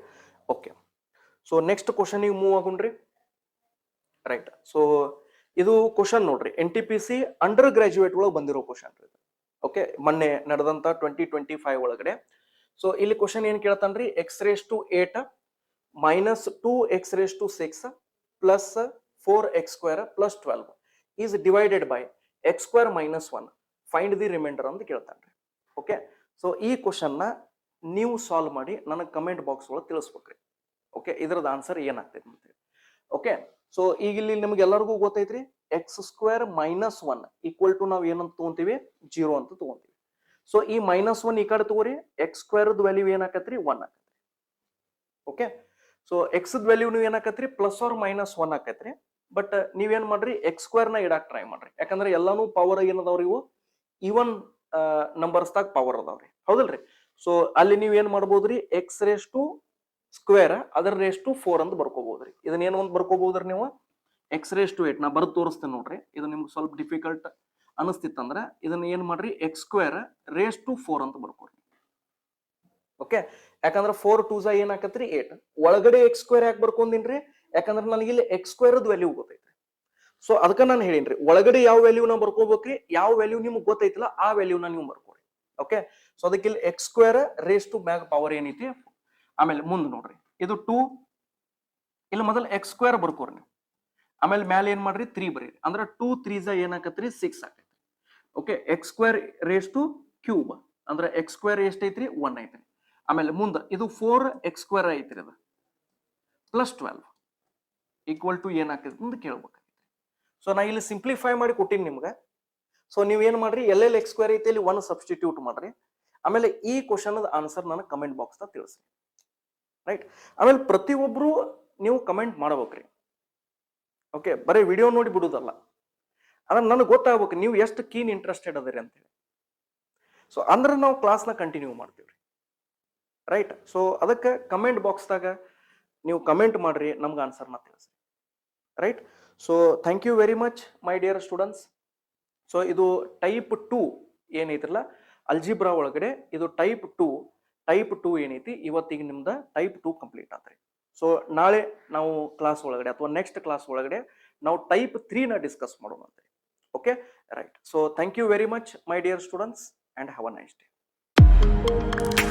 Okay, so next question ಈಗ ಮೂವ್ ಆಗುಣ್ರಿ, ರೈಟ್? ಸೊ ಇದು ಕ್ವಶನ್ ನೋಡ್ರಿ, NTPC ಅಂಡರ್ ಗ್ರಾಜುಯೇಟ್ ಒಳಗೆ ಬಂದಿರೋ ಕ್ವಶನ್ ರೀ. ಓಕೆ, ಮೊನ್ನೆ ನಡೆದಂತ 2025 ಒಳಗಡೆ. ಸೊ ಇಲ್ಲಿ ಕ್ವಶನ್ ಏನ್ ಕೇಳ್ತಾನ್ರಿ, x⁸ - 2x�6 plus 4x² plus 12 is divided by x² - 1. Find the remainder ಅಂತ ಕೇಳ್ತಾನ್ರಿ. ಓಕೆ, ಸೊ ಈ ಕ್ವಶನ್ ನ ನೀವು ಸಾಲ್ವ್ ಮಾಡಿ ನನಗೆ ಕಮೆಂಟ್ ಬಾಕ್ಸ್ ಒಳಗೆ ತಿಳಿಸ್ಬೇಕ್ರಿ. ಓಕೆ, ಇದ್ರದ್ದು ಆನ್ಸರ್ ಏನಾಗ್ತೈತಿ ಅಂತ. ಓಕೆ, ಸೊ ಈಗ ಇಲ್ಲಿ ನಿಮ್ಗೆ ಎಲ್ಲರಿಗೂ ಗೊತ್ತೈತ್ರಿ x² - 1 ಈಕ್ವಲ್ ಟು ನಾವು ಏನಂತ ತಗೊಂತೀವಿ 0 ಅಂತ ತಗೊಂತೀವಿ. ಸೊ ಈ -1 ಈ ಕಡೆ ತಗೋರಿ, x² ವ್ಯಾಲ್ಯೂ ಏನಾಕತ್ರಿ 1 ಆಕತ್ರಿ. ಓಕೆ, ಸೊ ಎಕ್ಸ್ ವ್ಯಾಲ್ಯೂ ನೀವು ಏನಾಕತ್ರಿ +or-1 ಆಕತ್ರಿ. ಬಟ್ ನೀವೇನ್ ಮಾಡ್ರಿ x² ನ ಇಡಾಕ್ ಟ್ರೈ ಮಾಡ್ರಿ, ಯಾಕಂದ್ರೆ ಎಲ್ಲಾನು ಪವರ್ ಏನದಾವ್ರಿ ಇವು ಈವನ್ ನಂಬರ್ಸ್ದಾಗ ಪವರ್ ಅದಾವ್ರಿ, ಹೌದಲ್ರಿ? ಸೊ ಅಲ್ಲಿ ನೀವ್ ಏನ್ ಮಾಡ್ಬೋದ್ರಿ x² ಅದರ ⁴ ಅಂತ ಬರ್ಕೋಬಹುದ್ರಿ. ಇದನ್ನ ಏನು ಅಂತ ಬರ್ಕೋಬಹುದ್ರಿ ನೀವು x⁸ ನಾ ಬರ್ದು ತೋರಿಸ್ತೇನೆ ನೋಡ್ರಿ. ಇದು ನಿಮ್ಗೆ ಸ್ವಲ್ಪ ಡಿಫಿಕಲ್ಟ್ ಅನಿಸ್ತಿತ್ತಂದ್ರ ಇದನ್ನ ಏನ್ ಮಾಡ್ರಿ x² ಅಂತ ಬರ್ಕೋರಿ. ಓಕೆ, ಯಾಕಂದ್ರೆ 4 2s ಏನಾಕತ್ರಿ 8. ಒಳಗಡೆ x² ಯಾಕೆ ಬರ್ಕೊಂಡಿನ್ರಿ, ಯಾಕಂದ್ರೆ ನನಗೆ ಇಲ್ಲಿ x² ವ್ಯಾಲ್ಯೂ ಗೊತ್ತೈತ್ರಿ. ಸೊ ಅದಕ್ಕೆ ನಾನು ಹೇಳಿನ್ರಿ ಒಳಗಡೆ ಯಾವ ವ್ಯಾಲ್ಯೂನ ಬರ್ಕೋಬೇಕ್ರಿ, ಯಾವ ವ್ಯಾಲ್ಯೂ ನಿಮ್ಗೆ ಗೊತ್ತೈತಿಲ್ಲ ಆ ವ್ಯಾಲ್ಯೂನ ನೀವು ಬರ್ಕೋರಿ. ಓಕೆ, ಸೊ ಅದಕ್ಕೆ ಇಲ್ಲಿ x² ಮ್ಯಾಗ ಪವರ್ ಏನೈತಿ. ಆಮೇಲೆ ಮುಂದೆ ನೋಡ್ರಿ ಇದು 2, ಇಲ್ಲಿ ಮೊದಲು x² ಬರ್ಕೋರಿ ನೀವು. ಆಮೇಲೆ ಮ್ಯಾಲೆ ಏನ್ ಮಾಡ್ರಿ 3 ಬರೀರಿ, ಅಂದ್ರೆ 2 3s ಏನಾಕತ್ರಿ 6 ಆಕೈತ್ರಿ. ಓಕೆ, x² ಅಂದ್ರೆ x² ಎಷ್ಟೈತ್ರಿ 1 ಐತ್ರಿ. ಆಮೇಲೆ ಮುಂದೆ ಇದು 4x² ಐತ್ರಿ, ಅದು +12 ಈಕ್ವಲ್ ಟು ಏನಾಕೈತಿ ಅಂತ ಕೇಳ್ಬೇಕಾಗೈತಿ. ಸೊ ನಾ ಇಲ್ಲಿ ಸಿಂಪ್ಲಿಫೈ ಮಾಡಿ ಕೊಟ್ಟಿನಿ ನಿಮ್ಗೆ. ಸೊ ನೀವ್ ಏನ್ ಮಾಡ್ರಿ ಎಲ್ಲೆಲ್ಲಿ x² ಐತಿ ಇಲ್ಲಿ 1 ಸಬ್ಸ್ಟಿಟ್ಯೂಟ್ ಮಾಡ್ರಿ. ಆಮೇಲೆ ಈ ಕ್ವಶನ್ ಆನ್ಸರ್ ನನಗೆ ಕಮೆಂಟ್ ಬಾಕ್ಸ್ ನ ತಿಳಿಸಿ, ರೈಟ್? ಆಮೇಲೆ ಪ್ರತಿಯೊಬ್ರು ನೀವು ಕಮೆಂಟ್ ಮಾಡ್ಬೇಕ್ರಿ. ಓಕೆ, ಬರೀ ವಿಡಿಯೋ ನೋಡಿ ಬಿಡುದಲ್ಲ, ಅದ್ರ ನನಗೆ ಗೊತ್ತಾಗ್ಬೇಕು ನೀವು ಎಷ್ಟು ಕೀನ್ ಇಂಟ್ರೆಸ್ಟೆಡ್ ಅದರಿ ಅಂತೇಳಿ. ಸೊ ಅಂದ್ರೆ ನಾವು ಕ್ಲಾಸ್ನ ಕಂಟಿನ್ಯೂ ಮಾಡ್ತೀವ್ರಿ, ರೈಟ್? ಸೊ ಅದಕ್ಕೆ ಕಮೆಂಟ್ ಬಾಕ್ಸ್ದಾಗ ನೀವು ಕಮೆಂಟ್ ಮಾಡ್ರಿ, ನಮ್ಗೆ ಆನ್ಸರ್ನ ತಿಳಿಸಿ, right? So thank you very much my dear students. So ಇದು ಟೈಪ್ 2 ಏನೈತಿರಲ್ಲ ಅಲ್ಜಿಬ್ರಾ ಒಳಗಡೆ, ಇದು ಟೈಪ್ 2 ಏನೈತಿ ಇವತ್ತಿಗೆ ನಿಮ್ದ ಟೈಪ್ 2 ಕಂಪ್ಲೀಟ್ ಆತ್ರಿ. ಸೊ ನಾಳೆ ನಾವು ಕ್ಲಾಸ್ ಒಳಗಡೆ ಅಥವಾ ನೆಕ್ಸ್ಟ್ ಕ್ಲಾಸ್ ಒಳಗಡೆ ನಾವು ಟೈಪ್ 3 ನ ಡಿಸ್ಕಸ್ ಮಾಡೋಣಂತೆ. Okay, right? So thank you very much my dear students and have a nice day.